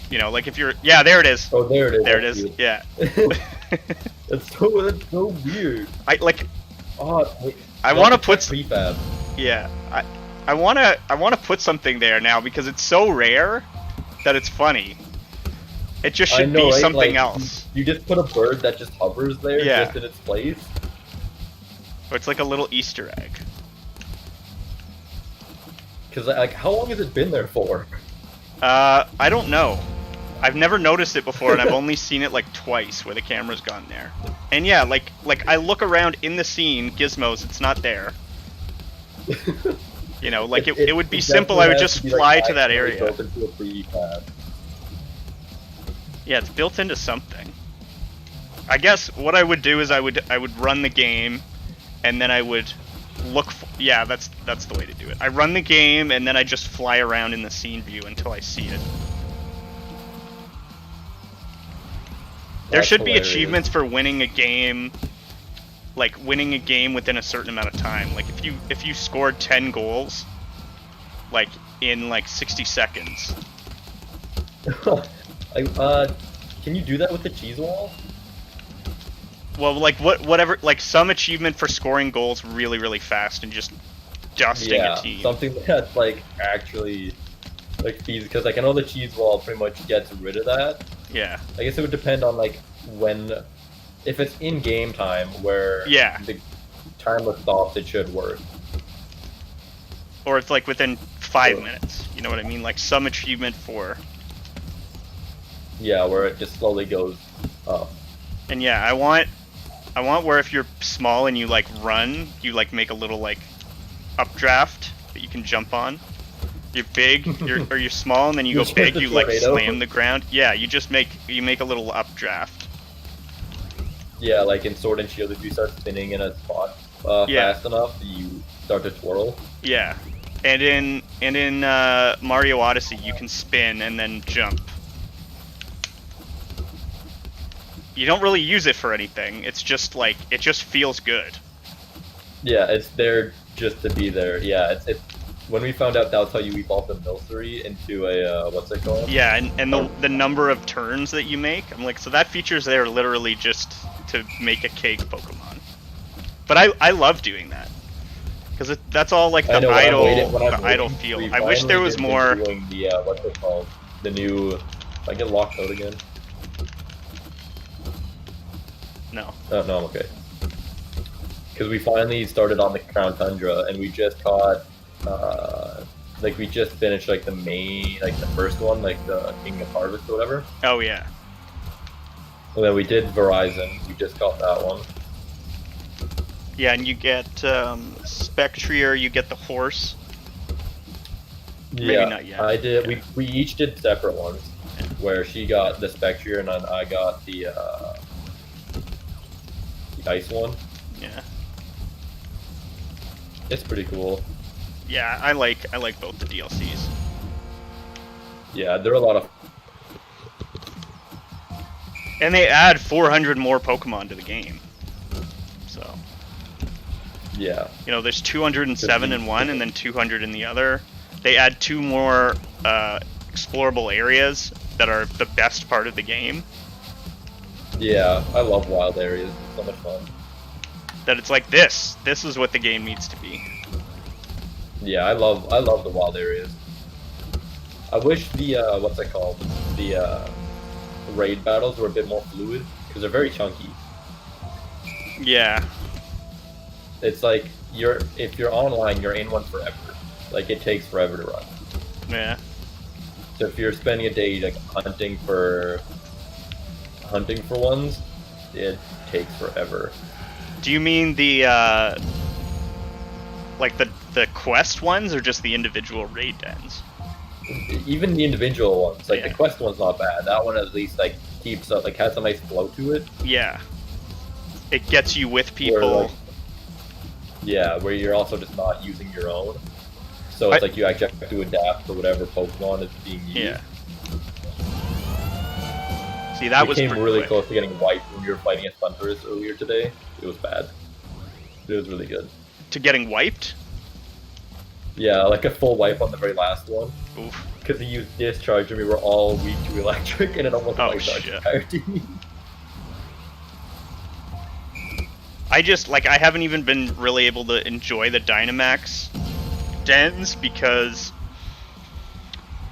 you know, like if you're, yeah, there it is. Oh, there it is. There it is. Cute. Yeah. That's so weird. I like. Oh, wait, I want to put. prefab. Yeah. I want to put something there now because it's so rare that it's funny. It just should be right? something like, else. You just put a bird that just hovers there, Yeah. just in its place. Or it's like a little Easter egg. Because like, how long has it been there for? I don't know. I've never noticed it before, and I've only seen it like twice where the camera's gone there. And yeah, like I look around in the scene, gizmos, it's not there. You know, like it would be simple. I would just fly to that area. Built into a prefab. Yeah, it's built into something. I guess what I would do is I would run the game, and then I would look. Yeah, that's the way to do it. I run the game, and then I just fly around in the scene view until I see it. There That's should be hilarious. achievements for winning a game, like winning a game within a certain amount of time. Like if you scored 10 goals, like in like 60 seconds. Can you do that with the cheese wall? Well, like whatever, like some achievement for scoring goals really, really fast and just dusting Yeah, a team. something that's like actually like feasible. Because like I know the cheese wall pretty much gets rid of that. Yeah. I guess it would depend on like when, if it's in game time where Yeah. the timer stops, it should work. Or it's like within 5 minutes. You know what I mean? Like some achievement for. Yeah, where it just slowly goes up. And yeah, I want where if you're small and you like run, you like make a little like updraft that you can jump on. You're big, or you're small, and then you You go just big. the You like tornado? slam the ground. Yeah, you make a little updraft. Yeah, like in Sword and Shield, if you start spinning in a spot Yeah. fast enough, you start to twirl. Yeah, and in Mario Odyssey, you can spin and then jump. You don't really use it for anything. It's just like it just feels good. Yeah, it's there just to be there. Yeah, it's when we found out that's how you evolve the Milcery into a what's it called? Yeah, and the number of turns that you make, I'm like, so that feature's there literally just to make a cake Pokemon. But I love doing that because that's all like I the know, when I'm idle waiting- when I'm the idle waiting, feel. we I wish there finally was did more. doing the what's it called? The new. If I get locked out again. No. Oh, no, I'm okay. Because we finally started on the Crown Tundra, and we just caught, like we just finished like the main, like the first one, like the King of Harvest or whatever. Oh yeah. And then we did Verizon. We just caught that one. Yeah, and you get Spectrier, you get the horse. Maybe Yeah, not yet. I did. We each did separate ones, where she got the Spectrier and then I got the ice one. Yeah. It's pretty cool. Yeah, I like both the DLCs. Yeah, there are a lot of. And they add 400 more Pokemon to the game. So, Yeah. you know, there's 207 in one and then 200 in the other. They add 2 more explorable areas that are the best part of the game. Yeah, I love wild areas. It's so much fun. That it's like this is what the game needs to be. Yeah, I love the wild areas. I wish the what's it called? The raid battles were a bit more fluid because they're very chunky. Yeah. It's like if you're online, you're in one forever. Like it takes forever to run. Yeah. So if you're spending a day like hunting for ones, it takes forever. Do you mean the like the quest ones or just the individual raid dens? Even the individual ones, like Yeah. the quest one's not bad. That one at least like keeps up, like has a nice flow to it. Yeah. It gets you with Where, people. like, yeah, where you're also just not using your own. So it's like you actually have to adapt to whatever Pokemon is being used. Yeah. See, that we was came pretty really quick. close to getting wiped when we were fighting at Thunderous earlier today. It was bad. It was really good. To getting wiped? Yeah, like a full wipe on the very last one. Oof. Because he used discharge and we were all weak to electric and it almost Oh, wiped our shit. entire team. I just, like, I haven't even been really able to enjoy the Dynamax dens because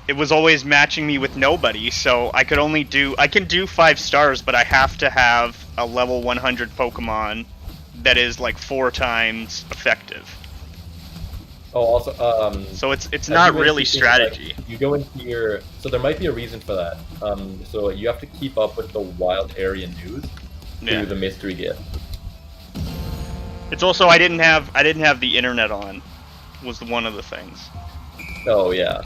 it was always matching me with nobody, so I can do 5 stars, but I have to have a level 100 Pokemon that is like 4 times effective. Oh, also, So it's as not you went really into, strategy. like, you go into your, so there might be a reason for that. So you have to keep up with the wild area news Yeah. through the mystery gift. It's also I didn't have the internet on, was one of the things. Oh yeah,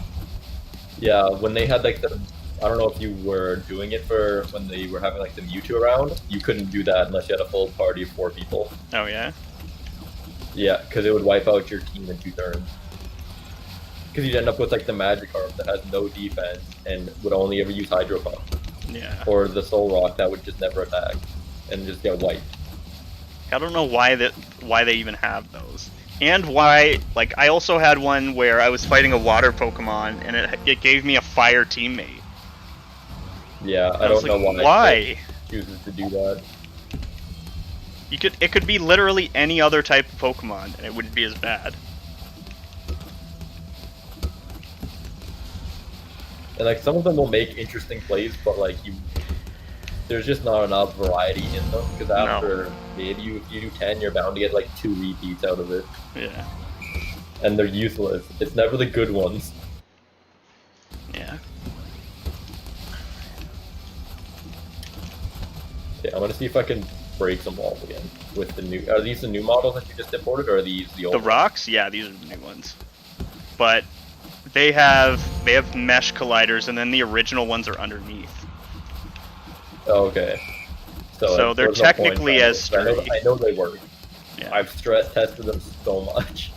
yeah. When they had like the, I don't know if you were doing it for when they were having like the Mewtwo around. You couldn't do that unless you had a full party of 4 people. Oh yeah. Yeah, because it would wipe out your team in 2 turns. Because you'd end up with like the Magikarp that has no defense and would only ever use Hydro Pump, Yeah. or the Solrock that would just never attack and just get wiped. I don't know why they even have those. And why, like, I also had one where I was fighting a water Pokemon and it gave me a fire teammate. Yeah, I was don't know like, why. Why? It chooses to do that. It could be literally any other type of Pokemon and it wouldn't be as bad. And like some of them will make interesting plays, but like there's just not enough variety in them. Because after maybe if you do 10, you're bound to get like 2 repeats out of it, Yeah. and they're useless. It's never the good ones. Yeah. Okay, I'm gonna see if I can break some walls again with the new. Are these the new models that you just imported, or are these the old? The rocks? Yeah, these are the new ones. But they have mesh colliders and then the original ones are underneath. Oh, okay. So they're there's no point technically trying as to- I sturdy. know they work. Yeah. I've stress tested them so much.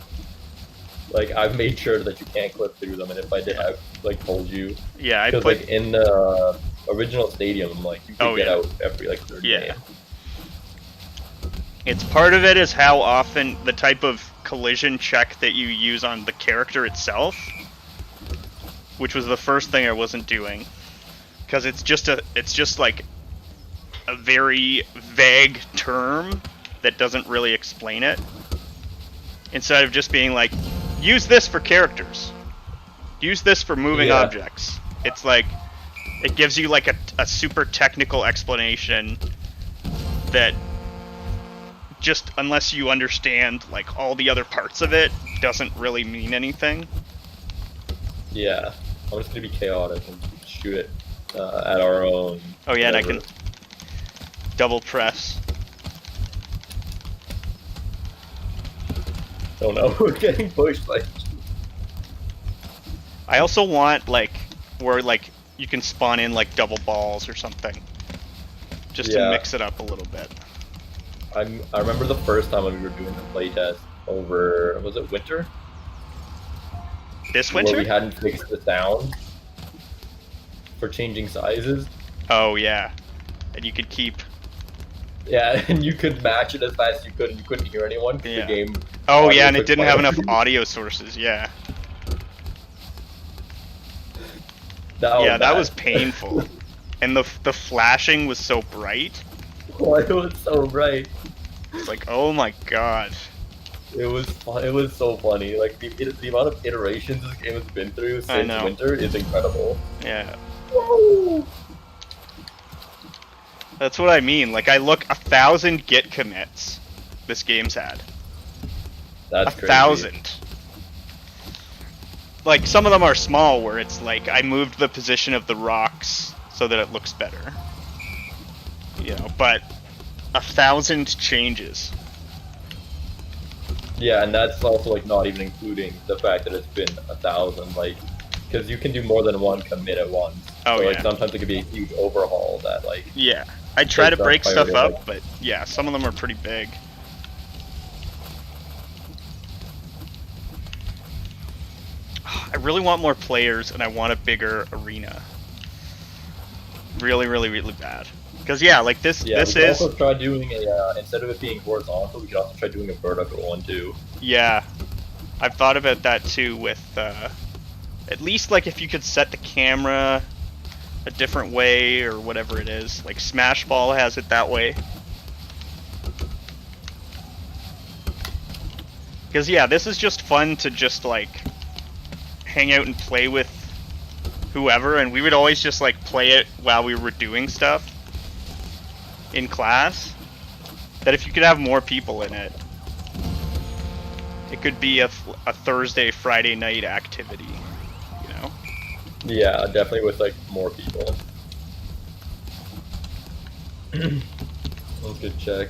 Like I've made sure that you can't clip through them, and if I did, I've like told you. Yeah, I Because put like in the original stadium, like you could Oh, get yeah. out every like 30 Yeah. games. It's part of it is how often the type of collision check that you use on the character itself, which was the first thing I wasn't doing, because it's just like a very vague term that doesn't really explain it. Instead of just being like, use this for characters, use this for moving Yeah. objects. It's like it gives you like a super technical explanation that just unless you understand like all the other parts of it doesn't really mean anything. Yeah, I'm just gonna be chaotic and shoot it at our own. Oh yeah, and I whatever. can double press. Oh no, we're getting pushed. Like, I also want like where like you can spawn in like double balls or something, just to Yeah. mix it up a little bit. I remember the first time when we were doing the playtest over, was it winter? This Where we winter? hadn't fixed the sound for changing sizes. Oh yeah, and you could keep. Yeah, and you could match it as fast as you could, and you couldn't hear anyone because Yeah. the game. Oh audio yeah, and it took didn't quite have a enough few- audio sources. Yeah. That Yeah, that bad. was painful. And the flashing was so bright. Why it was so bright. It's like, oh my god. It was so funny. Like the amount of iterations this game has been through I since know. winter is incredible. Yeah. That's what I mean. Like, I look 1,000 git commits this game's had. That's crazy. 1,000. Like, some of them are small where it's like, I moved the position of the rocks so that it looks better. You know, but 1,000 changes. Yeah, and that's also like not even including the fact that it's been 1,000. Like, because you can do more than one commit at once. Oh, so, like yeah. sometimes it could be a huge overhaul that like. Yeah. I try to Takes up break stuff priority, up, but yeah, some of them are pretty big. I really want more players and I want a bigger arena. really, really, really bad. Because yeah, like this Yeah, this we could is also try doing a instead of it being horizontal, we could also try doing a vertical one too. yeah. I've thought about that too. With at least like if you could set the camera a different way or whatever it is. Like Smash Ball has it that way. Because yeah, this is just fun to just like hang out and play with whoever, and we would always just like play it while we were doing stuff in class. That if you could have more people in it, it could be a Thursday, Friday night activity, you know? Yeah, definitely with like more people. Let's go check.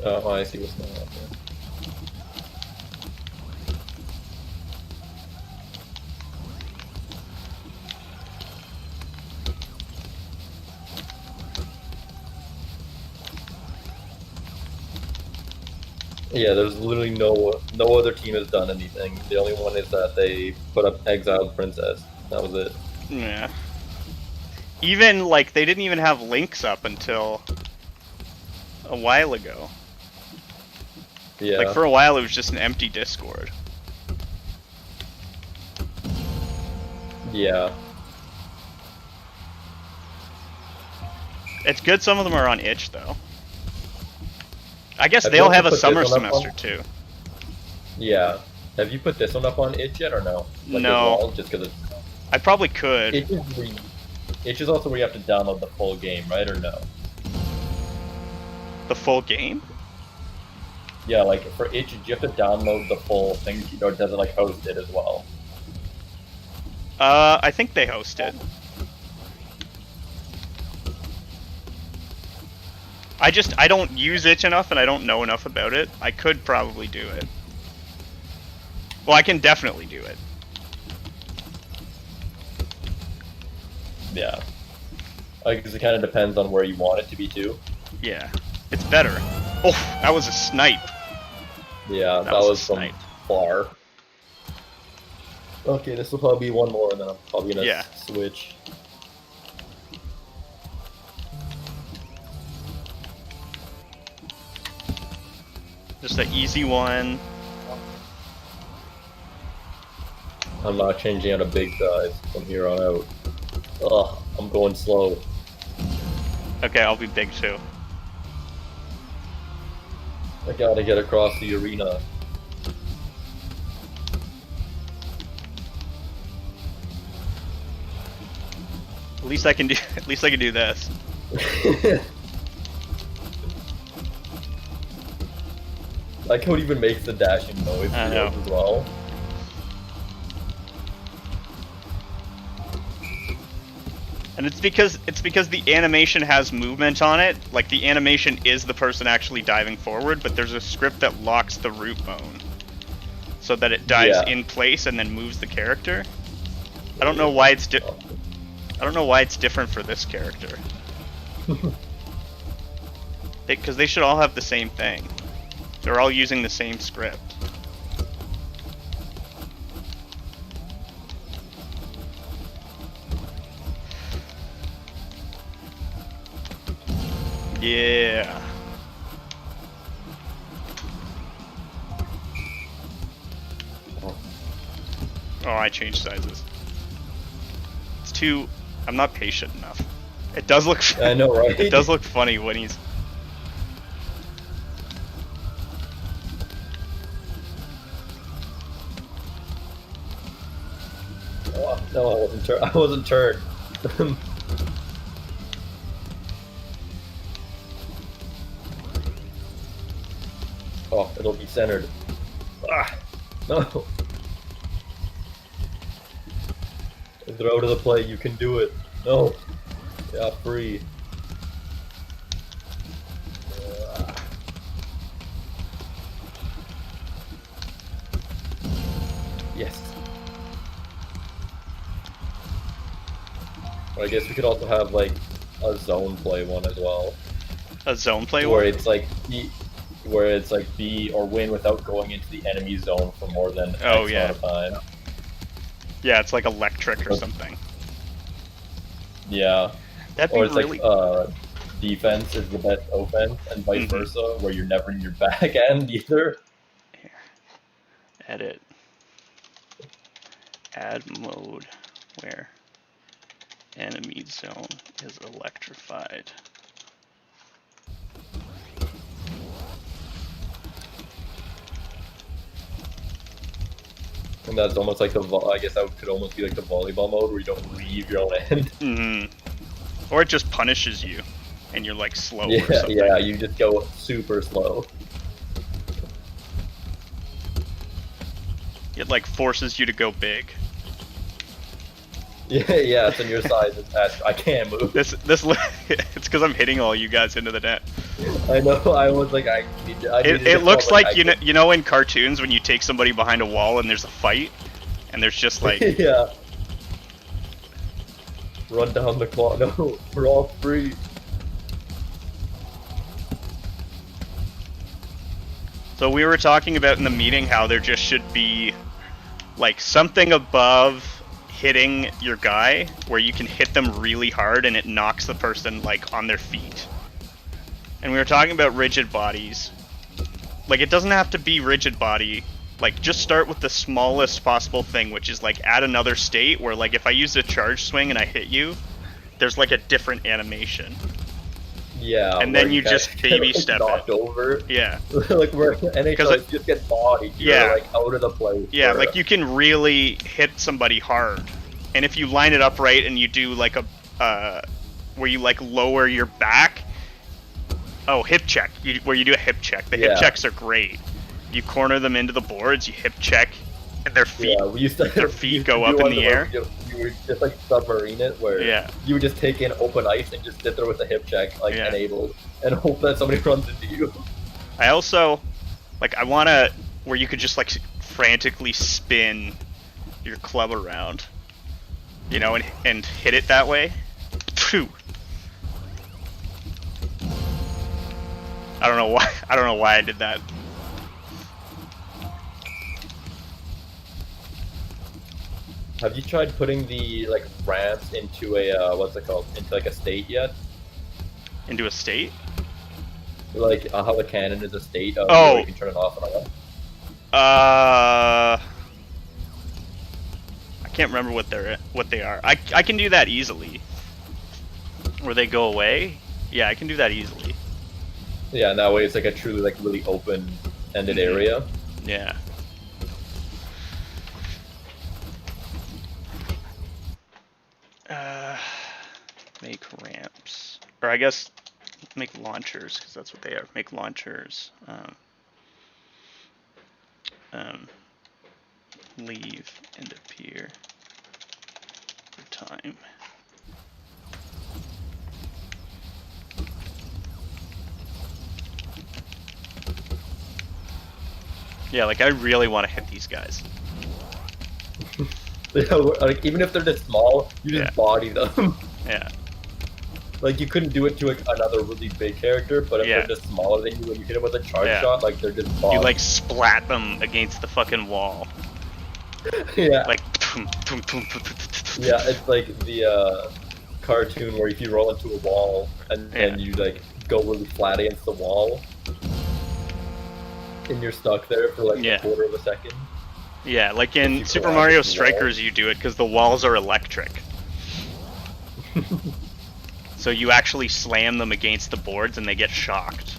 Oh, I see what's going on there. Yeah, there's literally no other team has done anything. The only one is that they put up Exiled Princess. That was it. Yeah. Even like they didn't even have links up until a while ago. Yeah. Like for a while it was just an empty Discord. Yeah. It's good some of them are on itch though. I guess Have they'll you have a also put summer this one up on- semester too. Yeah. Have you put this one up on itch yet or no? Like No. as well, just because it's I probably could. itch is also where you have to download the full game, right? Or no? The full game? Yeah, like for itch, you have to download the full thing, or does it like host it as well? I think they host it. I don't use itch enough and I don't know enough about it. I could probably do it. Well, I can definitely do it. Yeah. I guess it kind of depends on where you want it to be too. Yeah. It's better. Oh, that was a snipe. Yeah, That that was a was from snipe. far. Okay, this will probably be one more, and then I'm probably gonna Yeah. switch. Just an easy one. I'm not changing out a big size from here on out. Ugh, I'm going slow. Okay, I'll be big too. I gotta get across the arena. At least I can do. At least I can do this. Like how it even makes the dashing noise I know. as well. And it's because the animation has movement on it. Like the animation is the person actually diving forward, but there's a script that locks the root bone so that it dives Yeah. in place and then moves the character. I don't know why it's I don't know why it's different for this character. Because they should all have the same thing. They're all using the same script. Yeah. Oh, I changed sizes. It's too... I'm not patient enough. It does look... I know, right? It does look funny when he's... Oh, no, I wasn't turned. Oh, it'll be centered. Ah, no. Throw to the plate, you can do it. No. Yeah, free. Yes. Or I guess we could also have like a zone play one as well. A zone play Where one? it's like where it's like be or win without going into the enemy zone for more than Oh, X yeah. amount of time. Yeah, it's like electric or something. Yeah. That'd be Or it's really. like defense is the best offense, and vice Mhm. versa, where you're never in your back end either. Edit. Add mode where enemy zone is electrified. And that's almost like I guess that could almost be like the volleyball mode where you don't leave your own end. Or it just punishes you, and you're like slow or Yeah, something. yeah, you just go super slow. It like forces you to go big. Yeah, yeah, it's on your side. I can't move. This it's because I'm hitting all you guys into the net. I know. I was like, I need to It get looks someone like I you know in cartoons when you take somebody behind a wall and there's a fight, and there's just like yeah. Run down the clock. No, we're all free. So we were talking about in the meeting how there just should be like something above hitting your guy where you can hit them really hard and it knocks the person like on their feet. And we were talking about rigid bodies. Like it doesn't have to be rigid body. Like just start with the smallest possible thing, which is like add another state where like if I use a charge swing and I hit you, there's like a different animation. Yeah. And then where you guys just get, baby like, step knocked it. over. Yeah. Like we're NHL, just get bodied. Yeah. You're, like out of the place. Yeah, for- like you can really hit somebody hard. And if you line it up right and you do like a where you like lower your back. Oh, hip check. Where you do a hip check. The hip Yeah. checks are great. You corner them into the boards, you hip check, and their feet. Yeah, we used to. their feet we used go to do up in on the road, air. You would just like submarine it, where Yeah. you would just take in open ice and just sit there with the hip check like Yeah. enabled, and hope that somebody runs into you. I also like I wanna where you could just like frantically spin your club around. You know, and hit it that way. Phew. I don't know why I did that. Have you tried putting the like ramps into a what's it called? Into like a state yet? Into a state? Like how the cannon is a state. Oh. Where you can turn it off and on. I can't remember what they are. I can do that easily. Where they go away? Yeah, I can do that easily. Yeah, and that way it's like a truly like really open-ended Mhm. area. Yeah. Make ramps. Or I guess make launchers, because that's what they are. Make launchers. Leave and appear for time. Yeah, like I really want to hit these guys. Yeah, like even if they're this small, you just Yeah. body them. Yeah. Like you couldn't do it to like another really big character, but if Yeah. they're just smaller than you, when you hit them with a charge Yeah. shot, like they're just bodied. You like splat them against the fucking wall. yeah, Like yeah, it's like the cartoon where if you roll into a wall and Yeah. you like go really flat against the wall, and you're stuck there for like Yeah. a quarter of a second. Yeah, like If in you Super collide Mario with the wall. Strikers you do it because the walls are electric. So you actually slam them against the boards and they get shocked.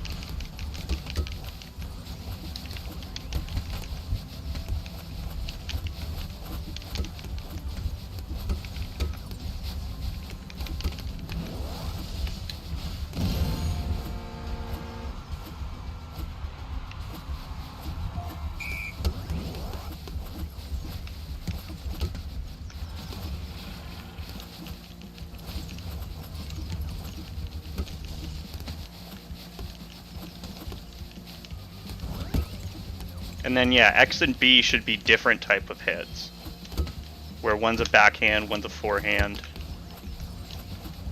And then yeah, X and B should be different type of hits. Where one's a backhand, one's a forehand.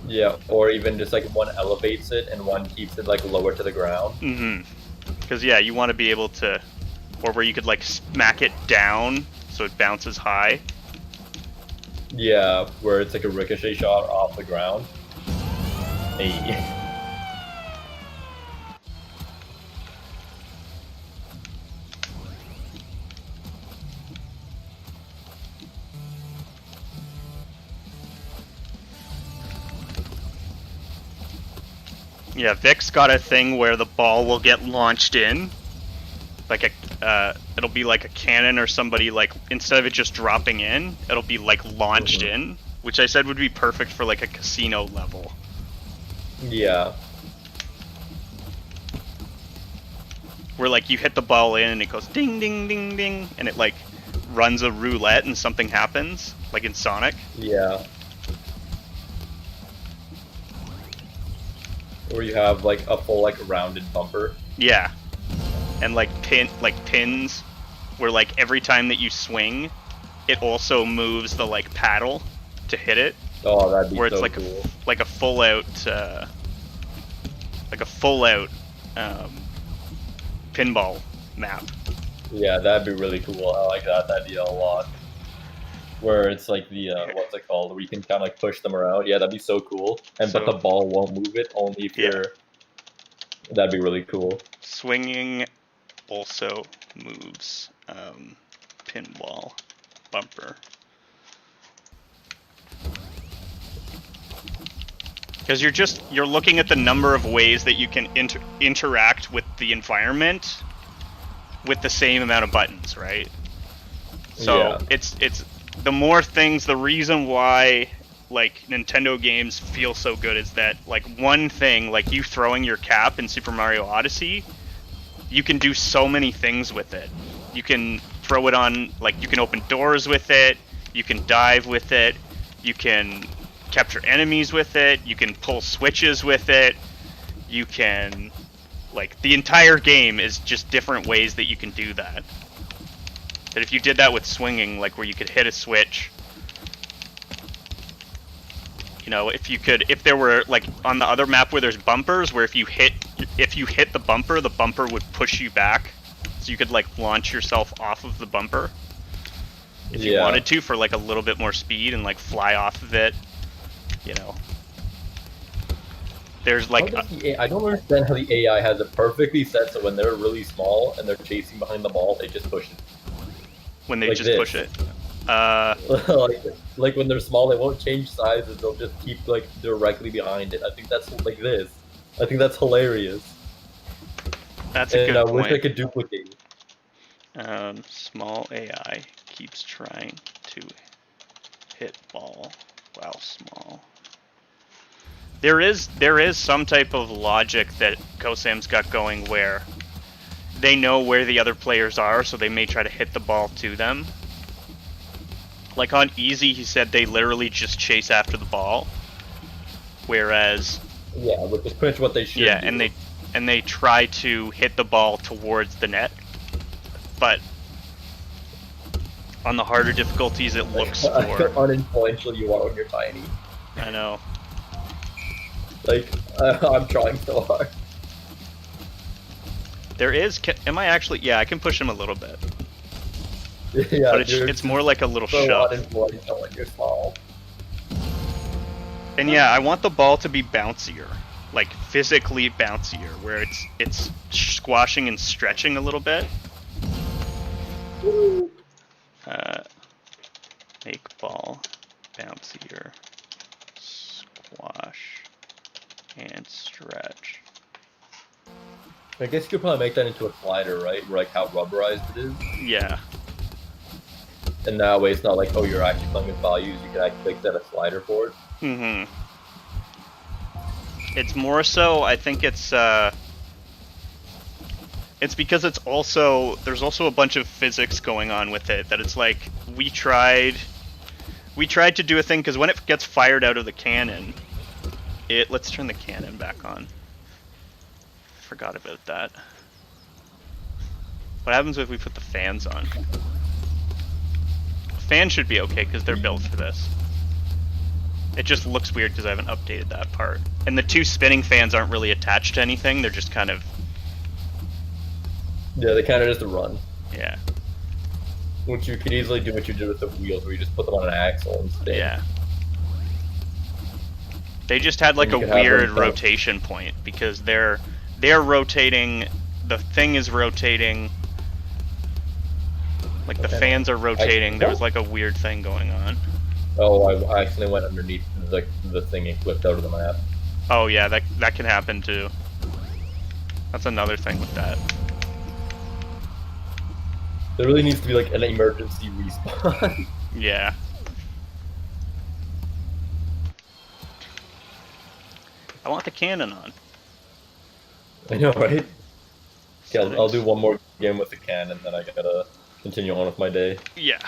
Yeah, or even just like one elevates it and one keeps it like lower to the ground. Mm-hmm. Because yeah, you want to be able to, or where you could like smack it down so it bounces high. Yeah, where it's like a ricochet shot off the ground. Hey. Yeah, Vic's got a thing where the ball will get launched in, like it'll be like a cannon or somebody, like instead of it just dropping in, it'll be like launched in, which I said would be perfect for like a casino level. Yeah. Where like you hit the ball in and it goes ding ding ding ding, and it like runs a roulette and something happens, like in Sonic. Yeah. Or you have like a full like rounded bumper. Yeah, and like pins, where like every time that you swing, it also moves the like paddle to hit it. Oh, that'd be where it's so like cool. like a full out pinball map. Yeah, that'd be really cool. I like that idea a lot. Where it's like the what's it called? Where you can kind of like push them around. Yeah, that'd be so cool. And but So- the ball won't move it only if Yeah. you're. That'd be really cool. Swinging also moves pinball bumper. Because you're looking at the number of ways that you can interact with the environment with the same amount of buttons, right? So Yeah. it's the more things. The reason why like Nintendo games feel so good is that like one thing, like you throwing your cap in Super Mario Odyssey, you can do so many things with it. You can throw it on, like you can open doors with it, you can dive with it, you can capture enemies with it, you can pull switches with it, you can, like, the entire game is just different ways that you can do that. That if you did that with swinging, like where you could hit a switch, you know, if there were like on the other map where there's bumpers, where if you hit the bumper would push you back, so you could like launch yourself off of the bumper if you Yeah. wanted to for like a little bit more speed and like fly off of it, you know. There's like How does the AI I don't understand how the AI has it perfectly set so when they're really small and they're chasing behind the ball, they just push it. when they like just this. push it. like when they're small, they won't change sizes. They'll just keep like directly behind it. I think that's like this. I think that's hilarious. That's a And good I wish I point. could duplicate. Small AI keeps trying to hit ball while small. There is some type of logic that Kosam's got going where they know where the other players are, so they may try to hit the ball to them. Like on easy, he said they literally just chase after the ball, whereas Yeah, which is pretty much what they should. yeah, do. and they try to hit the ball towards the net, but on the harder difficulties, it looks How for. uninfluential you are when you're tiny. I know. Like I'm trying so hard. There is. Am I actually? Yeah, I can push him a little bit, Yeah, but you're it's more like a little so shove. uninfluential when you're small. And yeah, I want the ball to be bouncier, like physically bouncier, where it's squashing and stretching a little bit. Make ball bouncier, squash, and stretch. I guess you could probably make that into a slider, right? Where like how rubberized it is. Yeah, And that way it's not like, oh, you're actually playing with values. You can actually like set a slider for it. mm-hmm. It's more so, I think it's because it's also, there's also a bunch of physics going on with it, that it's like, we tried to do a thing, because when it gets fired out of the cannon, let's turn the cannon back on. Forgot about that. What happens if we put the fans on? Fans should be okay, because they're built for this. It just looks weird because I haven't updated that part. And the two spinning fans aren't really attached to anything, they're just kind of Yeah, they kind of just run. Yeah. Which you could easily do what you did with the wheels, where you just put them on an axle and spin. Yeah. They just had like And a you could have them weird both. rotation point because they're rotating. The thing is rotating. Like the Okay. fans are rotating. There was like a weird thing going on. Oh, I accidentally went underneath the thing and flipped out of the map. Oh yeah, that can happen too. That's another thing with that. There really needs to be like an emergency respawn. Yeah. I want the cannon on. I know, right? Okay, I'll Settings. do one more game with the cannon, then I gotta continue on with my day. Yeah.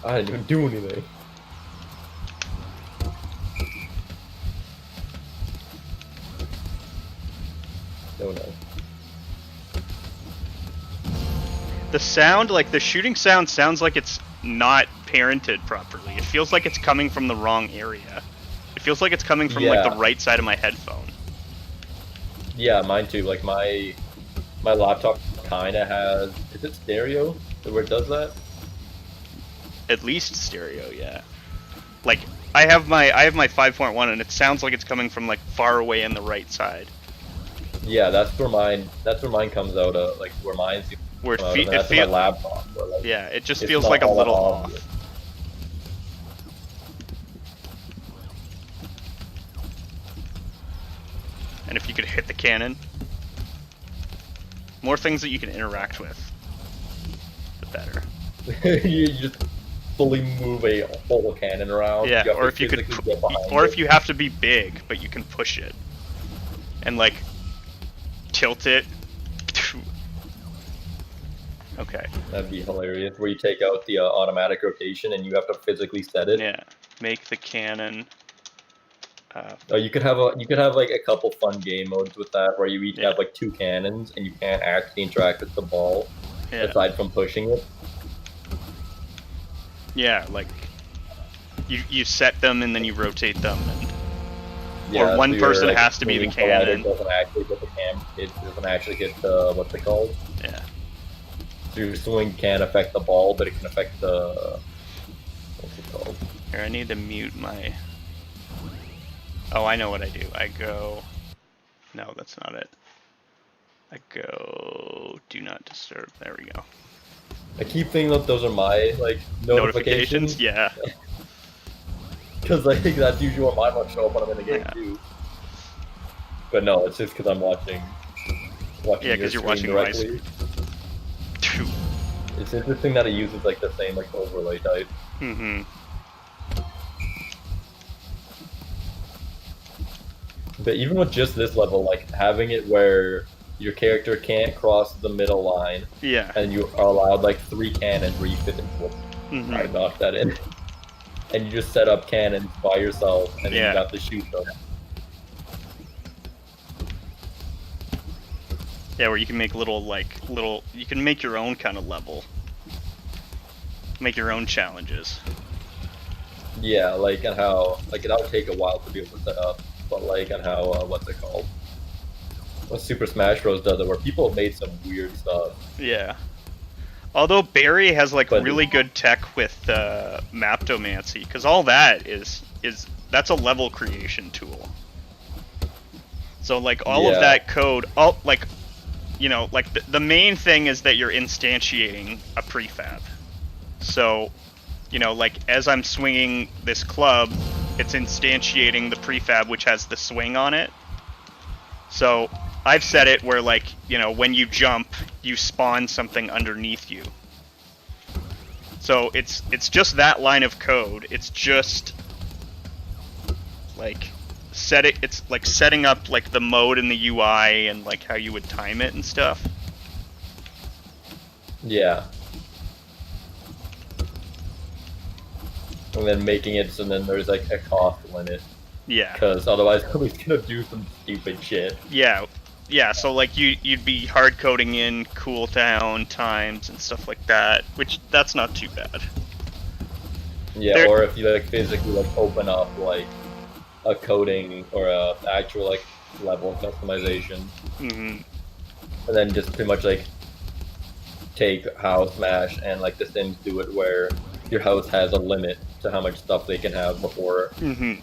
I didn't even do anything. No. The sound, like the shooting sound, sounds like it's not parented properly. It feels like it's coming from the wrong area. It feels like it's coming from like Yeah. the right side of my headphone. Yeah, mine too. Like my laptop kinda has, is it stereo where it does that? At least stereo, yeah. Like I have my 5.1 and it sounds like it's coming from like far away in the right side. Yeah, that's where mine comes out of, like where mine's Where it, comes out fe- of, and it that's in my feels laptop. Where, like, yeah, it just it's feels not like a all that little obvious. off. And if you could hit the cannon, more things that you can interact with, the better. you just fully move a whole cannon around. Yeah, have or to if you could, physically get behind or it. if you have to be big, but you can push it, and like tilt it. Okay. That'd be hilarious. Where you take out the automatic rotation and you have to physically set it. Yeah. Make the cannon. Oh, you could have like a couple fun game modes with that, where you each Yeah. have like two cannons and you can't actually interact with the ball Yeah. aside from pushing it. Yeah. Like you set them and then you rotate them. And, Yeah, one so person your, has to be the swinging collider cannon. Doesn't actually hit the it doesn't actually hit the, what's it called? yeah. So your swing can affect the ball, but it can affect the, what's it called? Here, I need to mute my. Oh, I know what I do. I go. No, that's not it. I go. Do not disturb. There we go. I keep thinking that those are my like notifications. Yeah. Because I think that's usually what mine will show up when I'm in the game Yeah. too. But no, it's just because I'm watching. Yeah, 'cause you're watching my directly. It's interesting that it uses like the same like overlay type. Mm-hmm. But even with just this level, like having it where your character can't cross the middle line, Yeah. and you are allowed like 3 cannons where you fit into it. Mm-hmm. I knocked that in. And you just set up cannons by yourself, and then Yeah. you got to shoot them. Yeah, where you can make you can make your own kind of level. Make your own challenges. Yeah, like and how like that'll take a while to be able to set up, but like and how what's it called? What Super Smash Bros. Does it, where people have made some weird stuff. Yeah. Although Barry has like But- really good tech with Maptomancy, because all that is that's a level creation tool. So like all of Yeah. that code, all like, you know, like the main thing is that you're instantiating a prefab. So, you know, like as I'm swinging this club, it's instantiating the prefab which has the swing on it. So I've set it where like, you know, when you jump, you spawn something underneath you. So it's just that line of code. It's just like it's like setting up like the mode in the UI and like how you would time it and stuff. Yeah. And then making it so then there's like a cost limit, Yeah. because otherwise somebody's gonna do some stupid shit. Yeah. Yeah, so like you'd be hard coding in cooldown times and stuff like that, which that's not too bad. Yeah, There- or if you like physically like open up like a coding or a actual like level of customization, hmm and then just pretty much like take how Smash and like the Sims do it, where your house has a limit to how much stuff they can have before hmm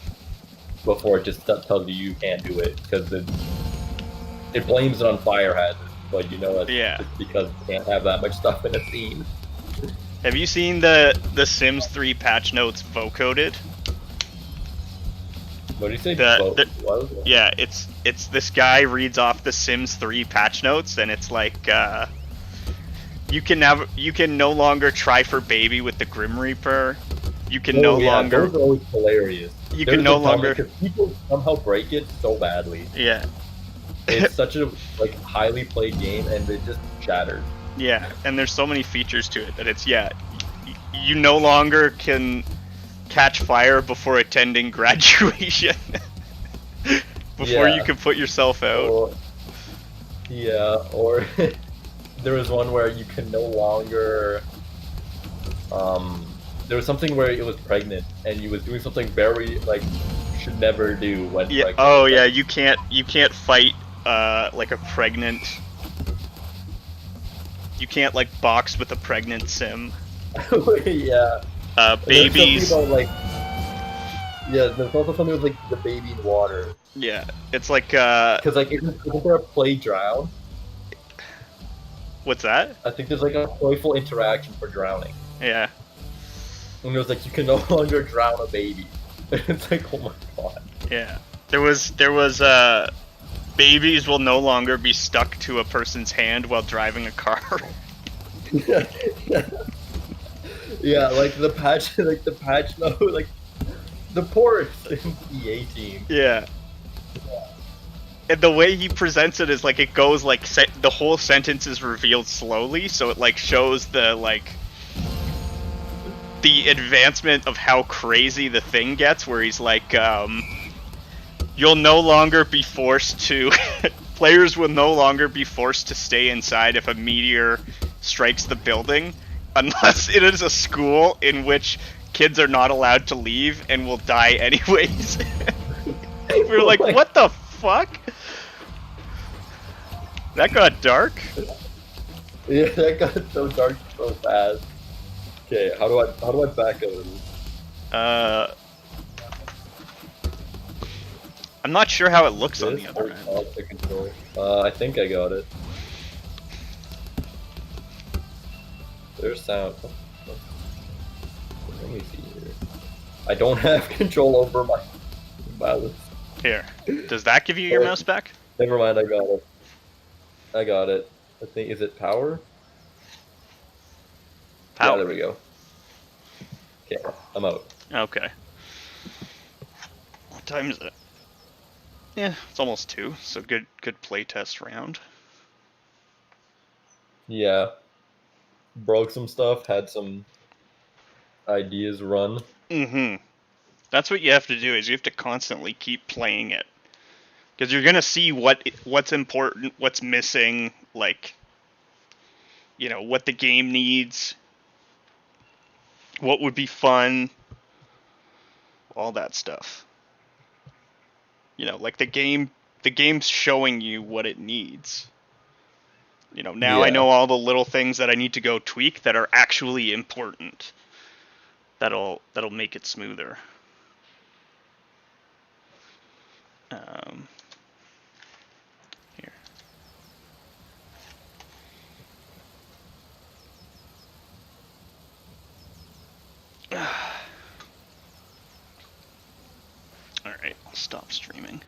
it just tells you can't do it because it blames it on fire hazards, but you know that's Yeah. just because you can't have that much stuff in a scene. Have you seen the Sims 3 patch notes vocoded? What do you say? The- What was it? Yeah, it's this guy reads off the Sims 3 patch notes, and it's like you can no longer try for baby with the Grim Reaper. You can no Oh, yeah, longer those are always hilarious. you There's can no a ton, longer because people somehow break it so badly. yeah. It's such a like highly played game, and it just shatters. Yeah, and there's so many features to it that it's you no longer can catch fire before attending graduation. Before Yeah. you can put yourself out. Or, yeah, or there was one where you can no longer. There was something where it was pregnant, and you was doing something very like you should never do when Yeah. pregnant. Oh yeah, you can't fight like a pregnant. You can't like box with a pregnant sim. Yeah. And there's Babies. something about, like, yeah, there's also something with like the baby in water, Yeah, it's like because like isn't there a play drown? what's that? I think there's like a playful interaction for drowning. Yeah. And it was like you can no longer drown a baby. It's like, oh my god. Yeah. There was babies will no longer be stuck to a person's hand while driving a car. Yeah, like the patch note, like the poor EA team. Yeah. And the way he presents it is like it goes like the whole sentence is revealed slowly, so it like shows the like the advancement of how crazy the thing gets, where he's like, you'll no longer be forced to players will no longer be forced to stay inside if a meteor strikes the building, unless it is a school in which kids are not allowed to leave and will die anyways. We were like, what the fuck? That got dark. Yeah, that got so dark so fast. Okay, how do I back out of this? I'm not sure how it looks on This the other or end. pause to control? I think I got it. There's sound. Let me see here. I don't have control over my mouse. Here, does that give you your mouse back? Never mind, I got it. I got it. I think, is it power? Yeah, Power. there we go. Okay, I'm out. Okay. What time is it? Yeah, it's almost 2, so good playtest round. Yeah. Broke some stuff, had some ideas run. Mm-hmm. That's what you have to do, is you have to constantly keep playing it. Because you're gonna see what's important, what's missing, like, you know, what the game needs, what would be fun, all that stuff. You know, like the game's showing you what it needs. You know, now I Yeah. know all the little things that I need to go tweak that are actually important. That'll make it smoother. Here. All right, I'll stop streaming.